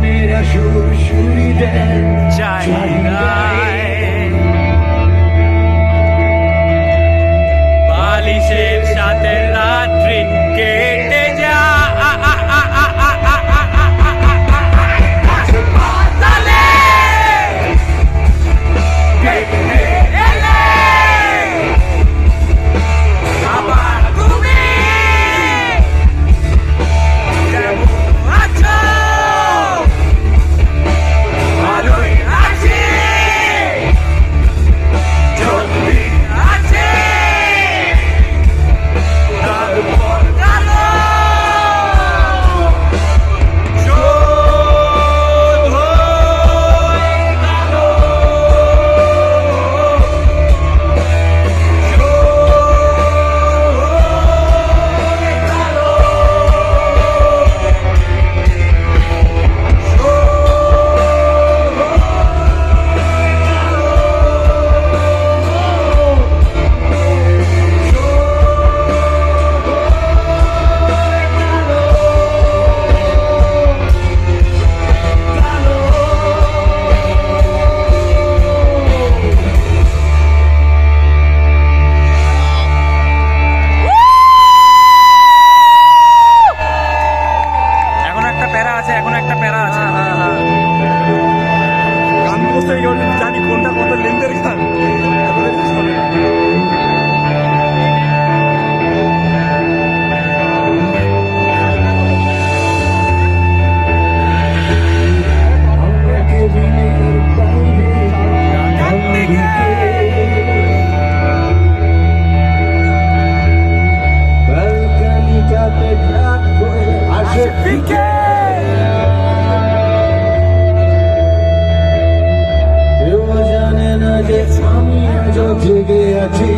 মনেরা সুরসুরি দেয় বালিশের সাথে রাত্রি কেটে যা জেগে আছি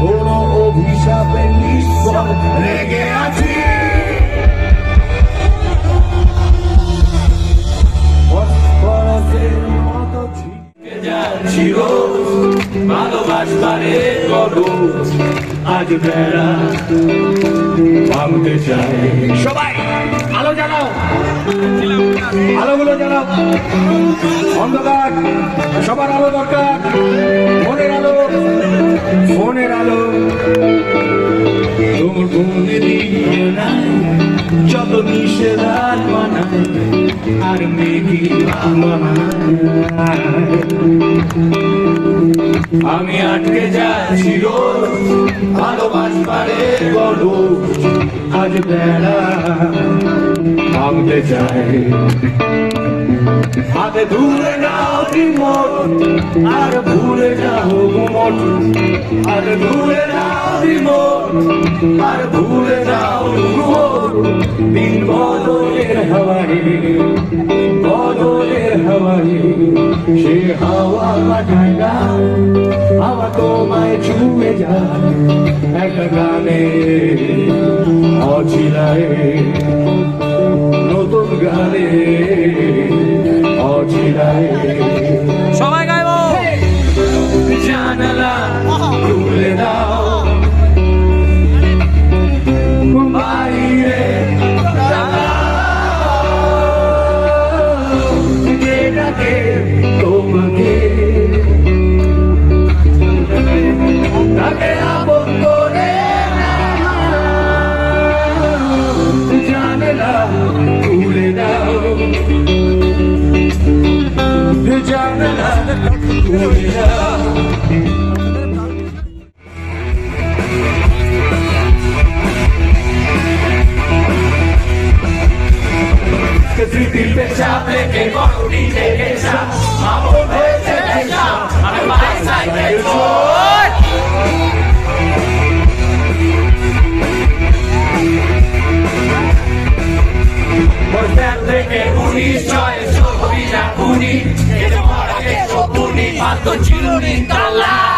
কোন অভিশাপে নিষ্ফল রেগে আছি ছিল ভালোবাসবারে করো আজ বেড়া ভাঙতে চাই সবাই আলো জ্বালাও আলোগুলো জ্বালাও অন্ধকার সবার আলো দরকার ফোনের আলো ফোনের আলো তোর ফোনে দিয়ে নাই যত নিষেধার বানায় আর মেঘি আমি আটকে যাচ্ছি রোজ ভালোবাসবারে বলো আজ বেড়া ভাঙতে চাই হাতে ধুলে নাও রিমোট আর ভুলে যাও ঘুমট হাতে ধুলে নাও রিমোট আর ভুলে যাও ঘুমট দিন বদলের হাওয়ায় বদলের হাওয়ায় সে হাওয়া পাঠায় না হাওয়া তোমায় ছুঁয়ে যায় একটা গানে অছিলায় নতুন গানে অছিলায় সবাই গাইবো জানালা খুলে দাও বাইরে ডাকে তোমাকে তাকে আপন করে জানালা খুলে দাও জানালা খুলে দাও স্মৃতির পেশাব লেগে গরুড়ি লেগে আমন হয়েছে দেশা আমি বাইসাইকেল চোর বলতেন থেকে 19 ছবি না খুনি এটা মরা গেছো পুনি পাতো চিরুনি তালা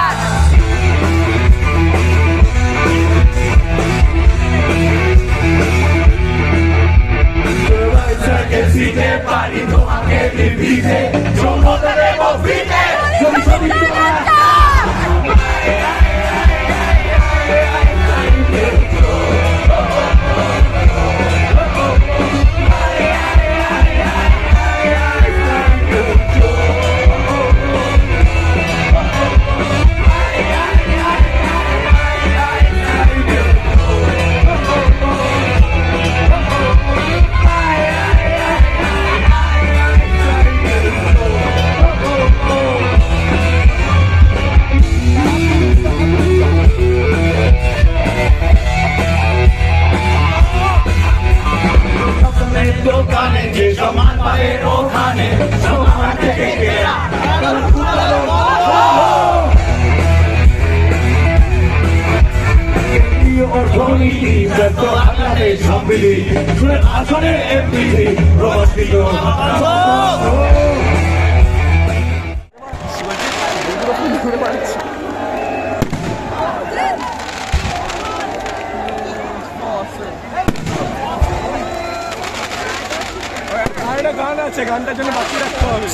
অর্থনীতি ব্যস্ত আকারে সম্মিলি শুনে আসনের এমপিসি প্রবাসিত গান আছে, গানটার জন্য বাকি রাখতে হবে।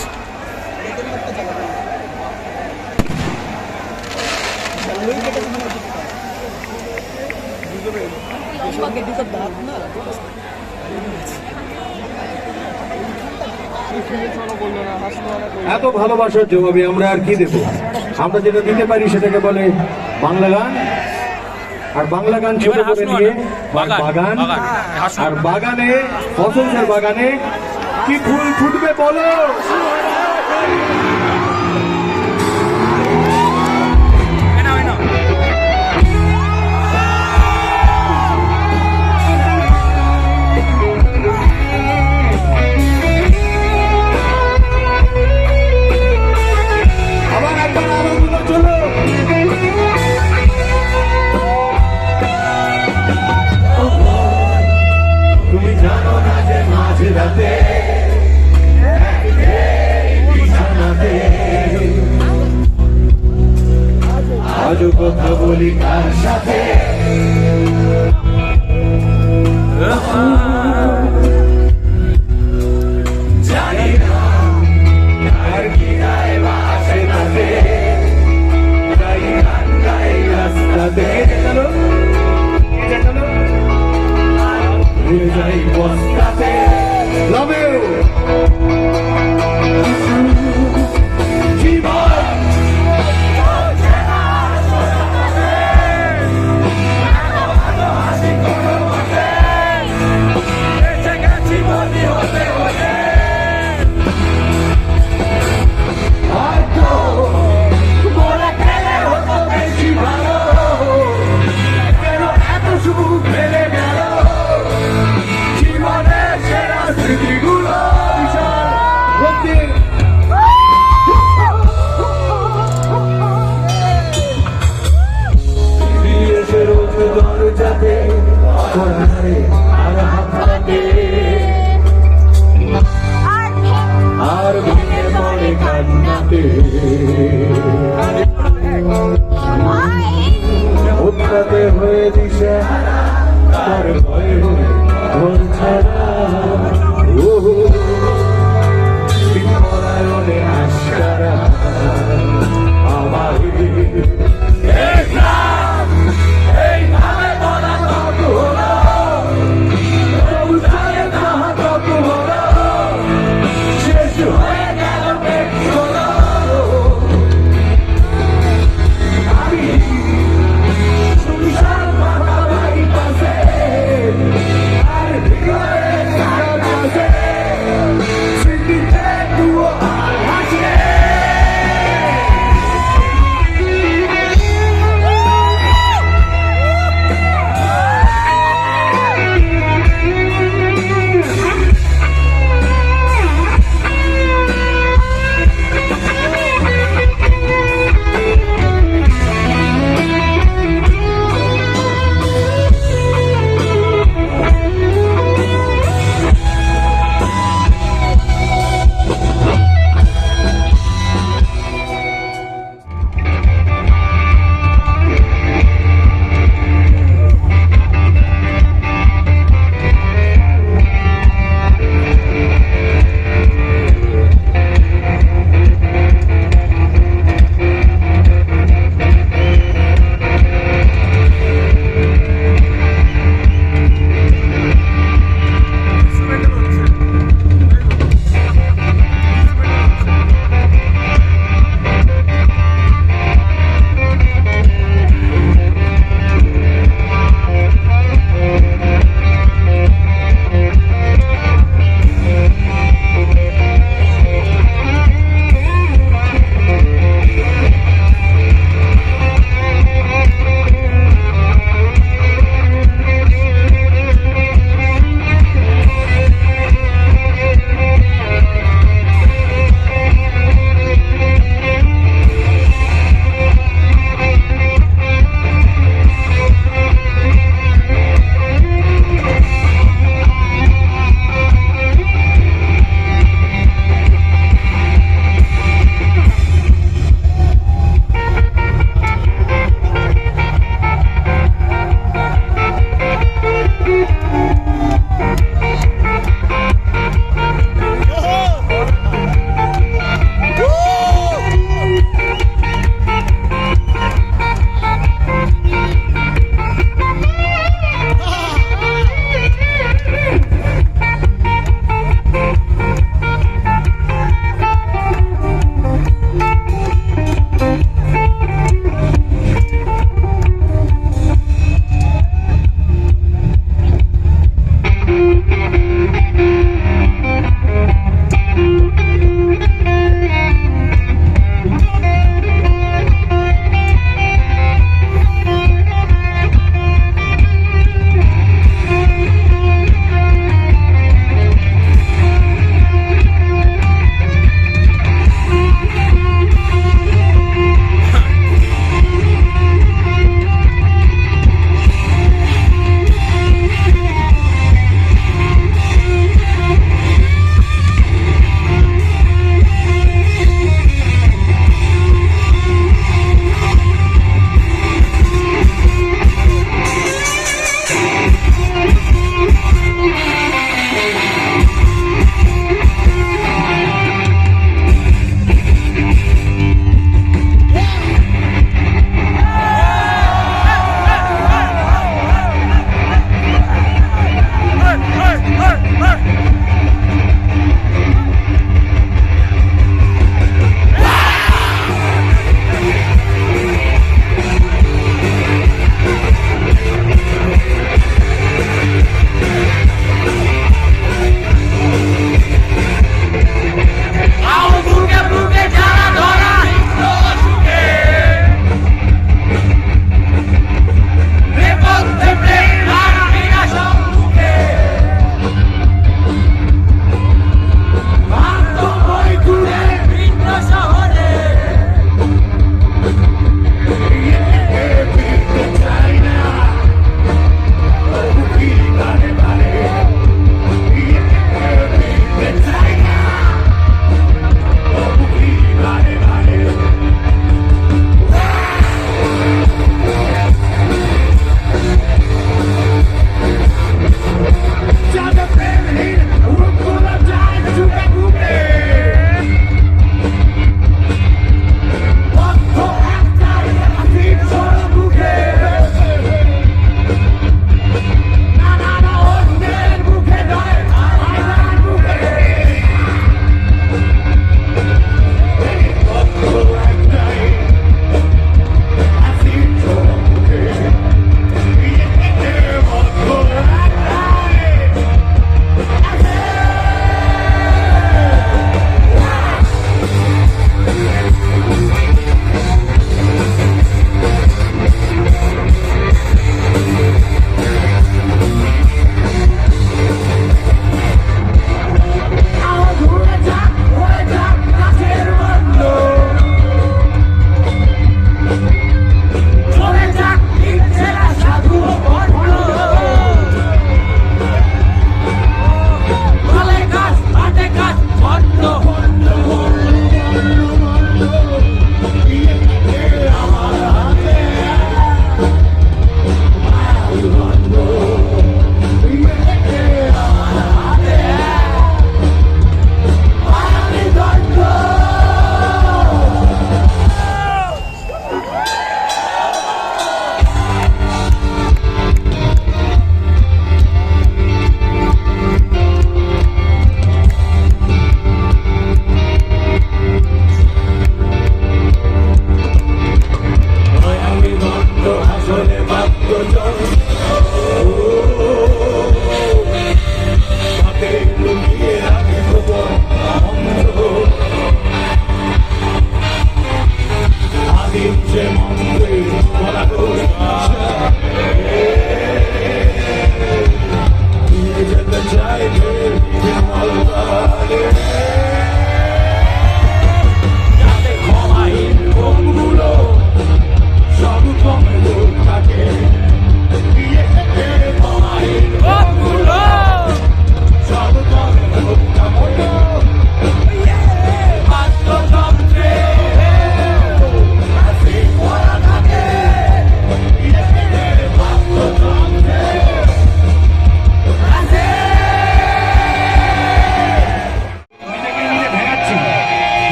এত ভালোবাসার জবাবে আমরা আর কি দেব? আমরা যেটা দিতে পারি সেটাকে বলে বাংলা গান। আর বাংলা গান ছোট করে নিয়ে বাগান, আর বাগানে ফসলের বাগানে কি ফুল ফুটবে বলো? আবার একবার আনন্দ চলো। তুমি জানো না যে মাঝ রাতে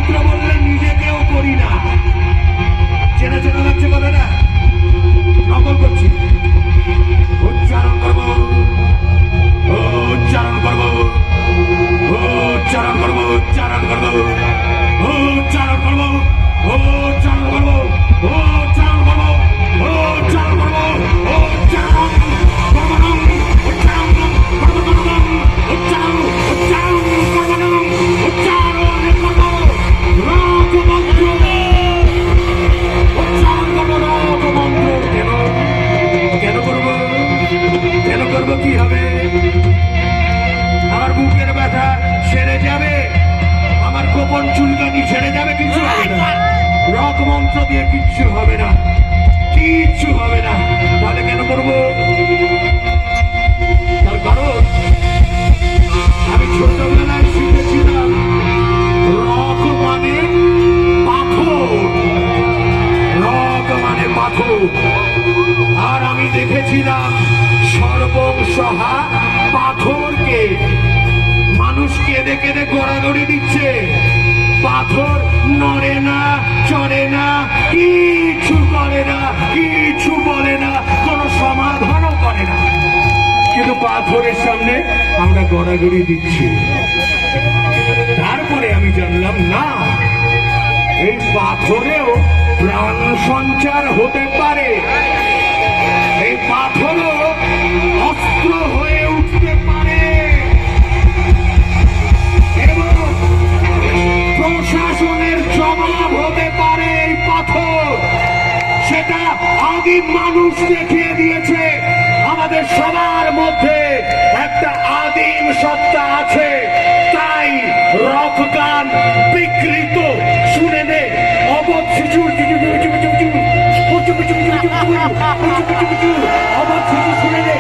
মন্ত্র বললে নিজেকেও করি না। চেনা চেনা লাগছে কথাটা, নকল করছি। উচ্চারণ করবো, উচ্চারণ করবো, উচ্চারণ করবো, উচ্চারণ করবো, উচ্চারণ করবো, উচ্চারণ করবো, উচ্চারণ করবো, উচ্চারণ করবো, উচ্চারণ করবো, উচ্চারণ করবো, উচ্চারণ, উচ্চারণ করবো, উচ্চারণ করবো, রক মন্ত্র, উচ্চারণ করবো রক মন্ত্র। কেন কেন করবো, কেন করবো, কি হবে? আমার বুকের ব্যথা সেরে যাবে, আমার গোপন চুলকানি ছেড়ে যাবে, কিছু হবে না। রক মন্ত্র দিয়ে কিচ্ছু হবে না, কিচ্ছু হবে না। তাহলে কেন করবো? তার কারণ আমি ছোটবেলায় শিখেছিলাম রক মানে পাথর, রক মানে পাথর। আর আমি দেখেছিলাম সর্বংসহা পাথরকে মানুষ কেঁদে কেঁদে গড়াগড়ি দিচ্ছে। পাথর নড়ে না, চড়ে না, কিছু করে না, কিছু বলে না, কোনো সমাধানও করে না, কিন্তু পাথরের সামনে আমরা গড়াগড়ি দিচ্ছি। তারপরে আমি জানলাম না, এই পাথরেও প্রাণ সঞ্চার হতে পারে, এই পাথরও অস্ত্র হয়ে উঠতে পারে এবং প্রশাসনের জবাব হতে পারে এই পাথর। সেটা আদিম মানুষ দেখিয়ে দিয়েছে। আমাদের সবার মধ্যে একটা আদিম সত্তা আছে, তাই রক গান বিকৃত শুনে নে, অবধ শিশুর অবধ শিশু শুনে নে,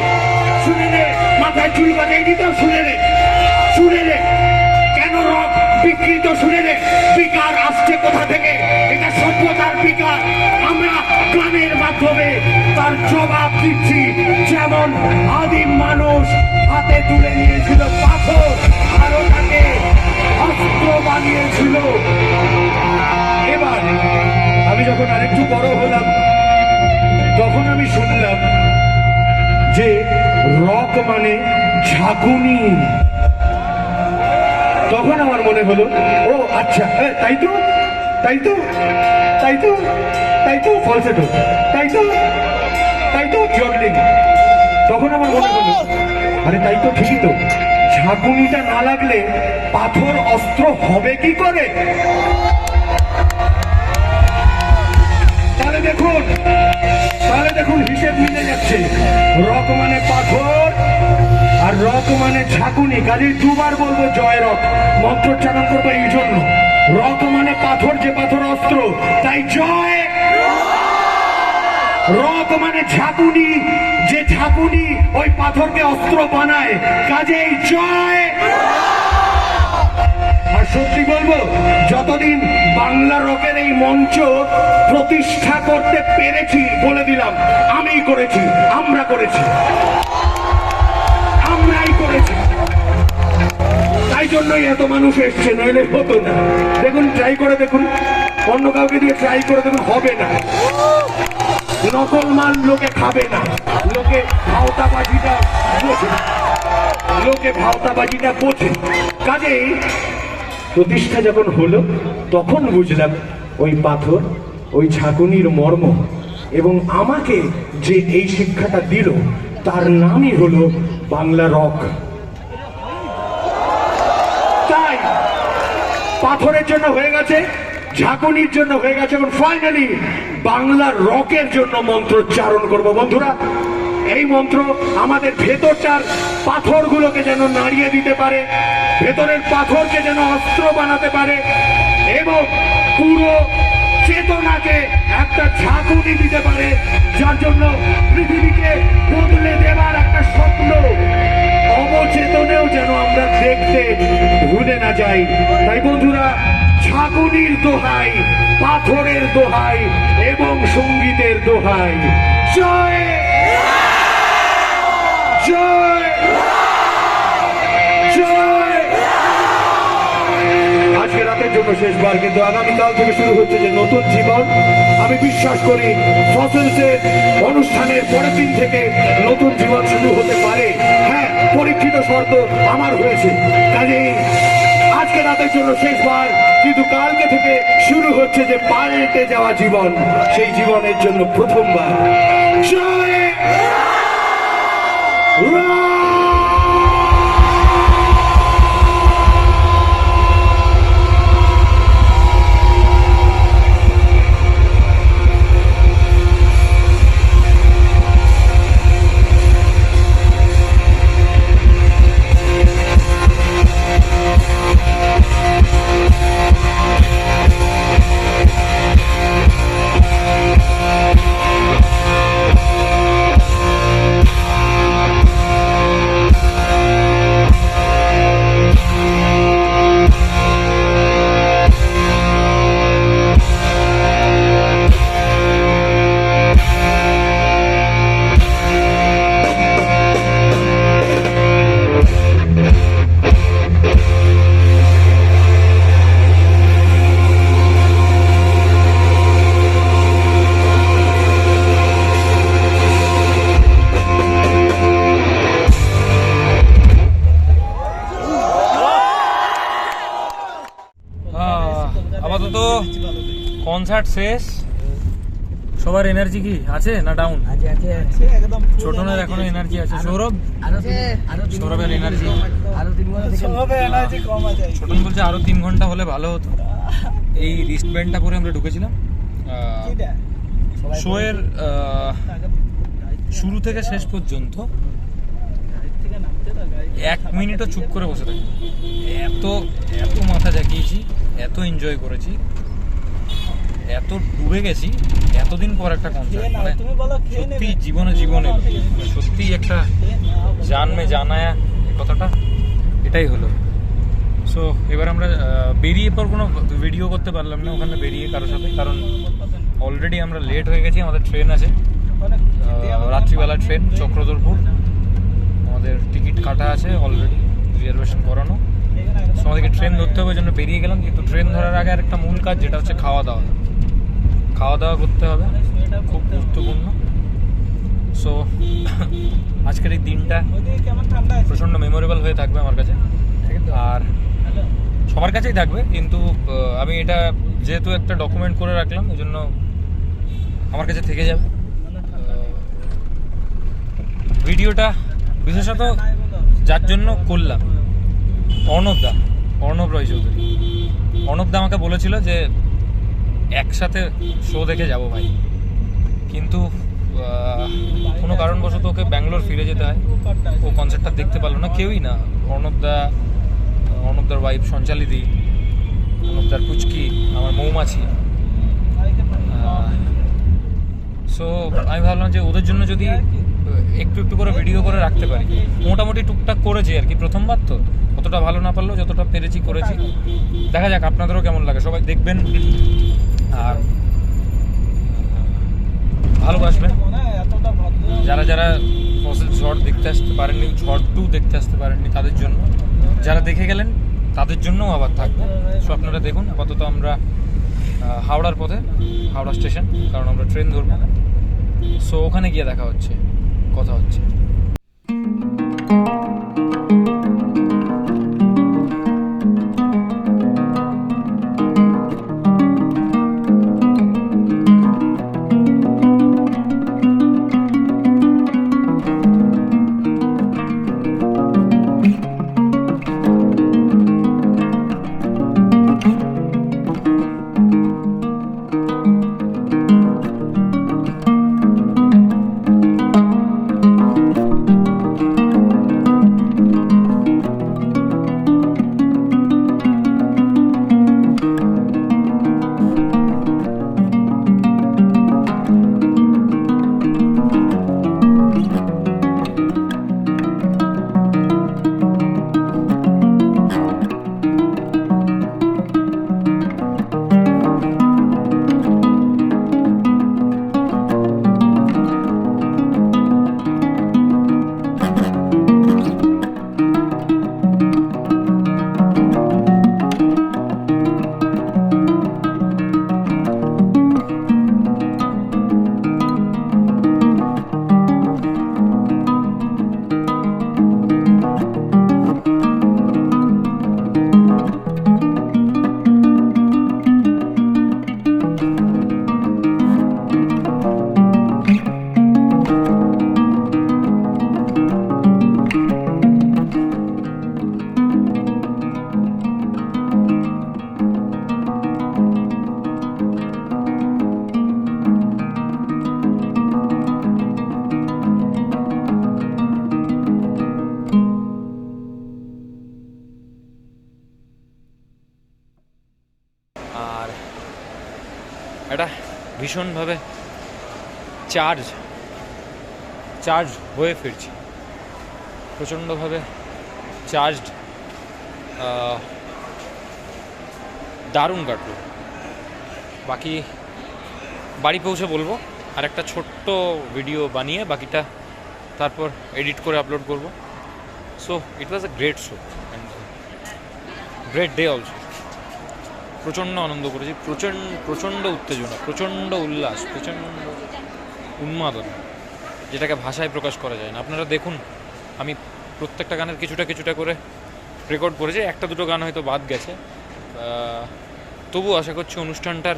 শুনে নে, মাথায় চুল বাঁধিয়ে দিতাম, শুনে নে, শুনে নে। কেন রক বিকৃত শুনে নে? বিকার আসছে কোথা থেকে? এটা সভ্যতার বিকার। আমরা গানের মাধ্যমে তার জবাব দিচ্ছি। যেমন আদিম মানুষ হাতে তুলে নিয়েছিল পাথর আর ওটাকে অস্ত্র বানিয়েছিল। এবার আমি যখন আরেকটু বড় হলাম, তখন আমি শুনলাম যে রক মানে ঝাঁকুনি। তখন আমার মনে হলো, ও আচ্ছা, তাই তো, তাই তো, তাই তো, তাই তো, ফলসেটো, তাই তো, তাই তো, জটলিং। তখন আমার মনে হলো, আরে তাই তো, ঠিকই তো, ঝাঁকুনিটা না লাগলে পাথর অস্ত্র হবে কি করে? তাহলে দেখুন, তাহলে দেখুন, হিসেব মিলে যাচ্ছে। রক মানে পাথর আর রক মানে ঝাঁকুনি। কাজে দুবার বলবো জয় রক, মন্ত্রোচ্চারণ করবো এই জন্য। রক মানে পাথর, যে পাথর অস্ত্র, তাই জয়। রক মানে ঝাঁকুনি, যে ঝাঁকুনি ওই পাথরকে অস্ত্র বানায়, কাজেই জয়। আর সত্যি বলবো, যতদিন বাংলা রকের এই মঞ্চ প্রতিষ্ঠা করতে পেরেছি, বলে দিলাম আমিই করেছি, আমরা করেছি, আমরাই করেছি। তাই জন্যই এত মানুষ এসছে, নইলে হতো না। দেখুন, ট্রাই করে দেখুন, অন্য কাউকে দিয়ে ট্রাই করে দেখুন, হবে না। নকল মাল লোকে খাবে না, লোকে ভাওতাবাজিটা বোঝে, লোকে ভাওতাবাজিটা বোঝে। কাজেই প্রতিষ্ঠা যখন হলো, তখন বুঝলাম ওই পাথর, ওই ঝাঁকুনির মর্ম। এবং আমাকে যে এই শিক্ষাটা দিল, তার নামই হলো বাংলা রক। তাই পাথরের জন্য হয়ে গেছে, ঝাঁকুনির জন্য হয়ে গেছে, এখন ফাইনালি বাংলা রকের জন্য মন্ত্রোচ্চারণ করব। বন্ধুরা, এই মন্ত্র আমাদের ভেতরটার পাথরগুলোকে যেন নাড়িয়ে দিতে পারে, ভেতরের পাথরকে যেন অস্ত্র বানাতে পারে এবং পুরো চেতনাকে একটা ঝাঁকুনি দিতে পারে, যার জন্য পৃথিবীকে বদলে দেবার একটা স্বপ্ন অবচেতনেও যেন আমরা দেখতে ভুলে না যাই। তাই বন্ধুরা, ঝাঁকুনির দোহাই, পাথরের দোহাই এবং সঙ্গীতের দোহাই, জয় জয় জয়। আজকে রাতের জন্য শেষবার, কিন্তু আগামীকাল থেকে শুরু হচ্ছে যে নতুন জীবন। আমি বিশ্বাস করি ফসলসের অনুষ্ঠানের পরের দিন থেকে নতুন জীবন শুরু হতে পারে। হ্যাঁ, পরীক্ষিত শর্ত আমার হয়েছে, কাজেই আজকে রাতের জন্য শেষবার, কিন্তু কালকে থেকে শুরু হচ্ছে যে পাল্টে যাওয়া জীবন, সেই জীবনের জন্য প্রথমবার। জয় রাম! আপাতত কনসার্ট শেষ। সবার এনার্জি কি আছে না ডাউন? ছোটনের এখনো এনার্জি আছে। সৌরভের এনার্জি, ছোটন বলছে আরো 3 ঘন্টা হলে ভালো হতো। এই রিস্টব্যান্ডটা পরে আমরা ঢুকেছিলাম শোয়ের শুরু থেকে শেষ পর্যন্ত 1 মিনিটও চুপ করে বসে থাকি। এত এত মাথা জাগিয়েছি, এত এনজয় করেছি, এত ডুবে গেছি এতদিন পর একটা কনসার্ট। মানে সত্যি জীবনে সত্যি একটা জানমে জানায়া কথাটা এটাই হলো। সো এবার আমরা বেরিয়ে পর কোনো ভিডিও করতে পারলাম না ওখানে বেরিয়ে কারোর সাথে, কারণ অলরেডি আমরা লেট হয়ে গেছি। আমাদের ট্রেন আছে, রাত্রিবেলা ট্রেন চক্রধরপুর। আমাদের টিকিট কাটা আছে অলরেডি, রিজার্ভেশন করানো। সো আমাদেরকে ট্রেন ধরতে হবে, জন্য বেরিয়ে গেলাম। কিন্তু ট্রেন ধরার আগে আর একটা মূল কাজ, যেটা হচ্ছে খাওয়া দাওয়া করতে হবে, খুব গুরুত্বপূর্ণ। সো আজকের এই দিনটা প্রচণ্ড মেমোরেবল হয়ে থাকবে আমার কাছে, আর সবার কাছেই থাকবে। কিন্তু আমি এটা যেহেতু একটা ডকুমেন্ট করে রাখলাম, এই জন্য আমার কাছে থেকে যাবে। ভিডিওটা বিশেষত যার জন্য করলাম, অর্ণব রয় চৌধুরী। অর্ণবদা আমাকে বলেছিল যে একসাথে শো দেখে যাব ভাই, কিন্তু কোনো কারণবশত ওকে ব্যাঙ্গালোর ফিরে যেতে হয়। ও কনসার্টটা দেখতে পারলো না, কেউই না। অর্ণবদার ওয়াইফ সঞ্চালিদি, অর্ণবদার পুচকি, আমার মৌমাছি। সো আমি ভাবলাম যে ওদের জন্য যদি একটু একটু করে ভিডিও করে রাখতে পারি। মোটামুটি টুকটাক করেছি আর কি, প্রথমবার তো অতটা ভালো না পারলেও যতটা পেরেছি করেছি। দেখা যাক আপনাদেরও কেমন লাগে, সবাই দেখবেন আর ভালোবাসবেন। যারা যারা ফসল ঝড় দেখতে আসতে পারেননি, ঝড় 2 দেখতে আসতে পারেননি, তাদের জন্য, যারা দেখে গেলেন তাদের জন্যও আবার থাকবে। সো আপনারা দেখুন। আপাতত আমরা হাওড়ার পথে, হাওড়া স্টেশন, কারণ আমরা ট্রেন ধরবো। সো ওখানে গিয়ে কথা হচ্ছে। একটা ভীষণভাবে চার্জ হয়ে ফিরছি, প্রচণ্ডভাবে চার্জড। দারুণ কাটলো। বাকি বাড়ি পৌঁছে বলবো, আর একটা ছোট্ট ভিডিও বানিয়ে বাকিটা তারপর এডিট করে আপলোড করব। So it was a great show and great day also. প্রচণ্ড আনন্দ করেছি, প্রচণ্ড উত্তেজনা, প্রচণ্ড উল্লাস, প্রচণ্ড উন্মাদনা, যেটাকে ভাষায় প্রকাশ করা যায় না। আপনারা দেখুন, আমি প্রত্যেকটা গানের কিছুটা করে রেকর্ড করেছি, একটা দুটো গান হয়তো বাদ গেছে। তবু আশা করছি অনুষ্ঠানটার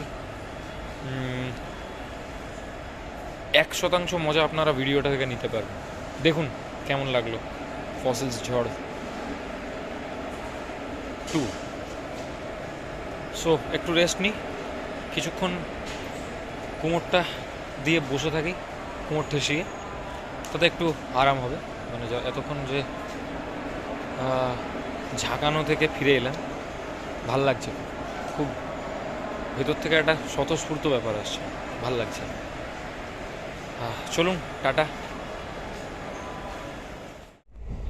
100% মজা আপনারা ভিডিওটা থেকে নিতে পারবেন। দেখুন কেমন লাগলো ফসিলস ঝড় 2। সো একটু রেস্ট নিই, কিছুক্ষণ কোমরটা দিয়ে বসে থাকি, কোমর ঠেসিয়ে, তাতে একটু আরাম হবে। মানে এতক্ষণ যে ঝাঁকানো থেকে ফিরে এলাম, ভাল লাগছে, খুব ভেতর থেকে একটা স্বতঃস্ফূর্ত ব্যাপার আসছে, ভাল লাগছে। চলুন টাটা।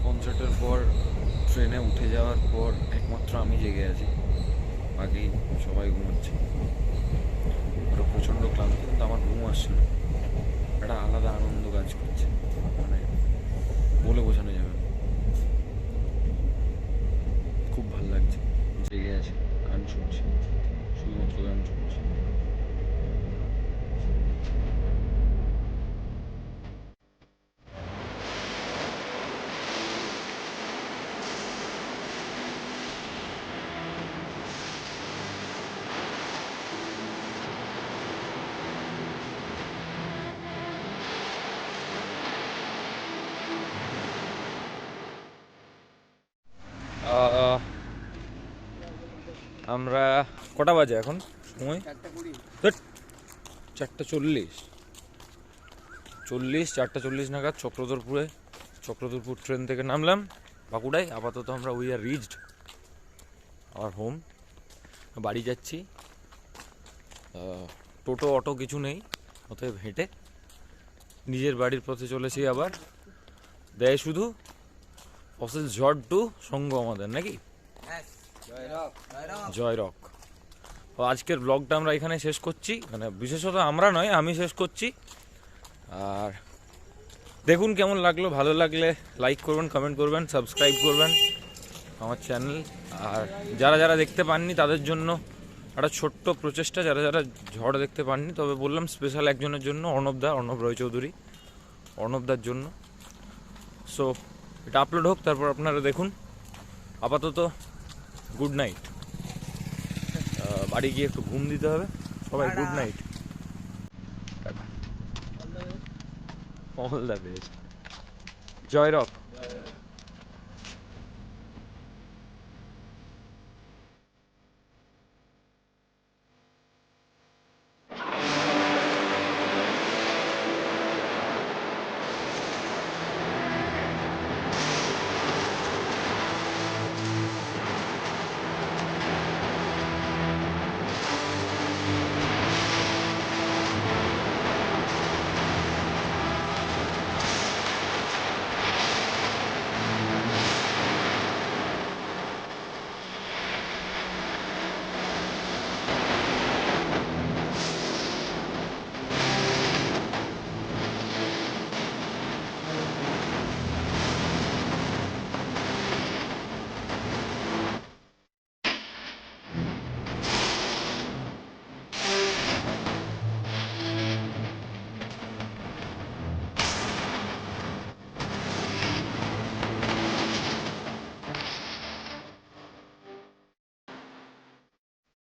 কনসার্টের পর ট্রেনে উঠে যাওয়ার পর একমাত্র আমি জেগে আছি, বাকি সবাই ঘুমাচ্ছে। ওরা প্রচণ্ড ক্লান্ত, কিন্তু আমার ঘুম আসছে না। একটা আলাদা আনন্দ কাজ করছে, মানে বলে বোঝানো যাবে না। খুব ভাল লাগছে, জেগে আছি, গান শুনছি, শুধুমাত্র গান শুনছি। আমরা কটা বাজে এখন সময়? 4:40 নাগাদ চক্রধরপুর ট্রেন থেকে নামলাম বাঁকুড়ায়। আপাতত আমরা we are reached our home. বাড়ি যাচ্ছি, টোটো অটো কিছু নেই, অতএব হেঁটে নিজের বাড়ির পথে চলেছি। আবার দেয় শুধু ফসিলস ঝড় 2 সঙ্গ আমাদের, নাকি? জয় রক। তো আজকের ব্লগটা আমরা এখানে শেষ করছি, মানে বিশেষত আমরা নয়, আমি শেষ করছি। আর দেখুন কেমন লাগলো, ভালো লাগলে লাইক করবেন, কমেন্ট করবেন, সাবস্ক্রাইব করবেন আমার চ্যানেল। আর যারা দেখতে পাননি তাদের জন্য একটা ছোট্ট প্রচেষ্টা, যারা ঝড় দেখতে পাননি, তবে বললাম স্পেশাল একজনের জন্য, অর্ণব রায়চৌধুরী, অর্ণবদার জন্য। সো এটা আপলোড হোক, তারপর আপনারা দেখুন। আপাতত গুড নাইট, বাড়ি গিয়ে একটু ঘুম দিতে হবে সবাই। Good night, all the best, জয় রক।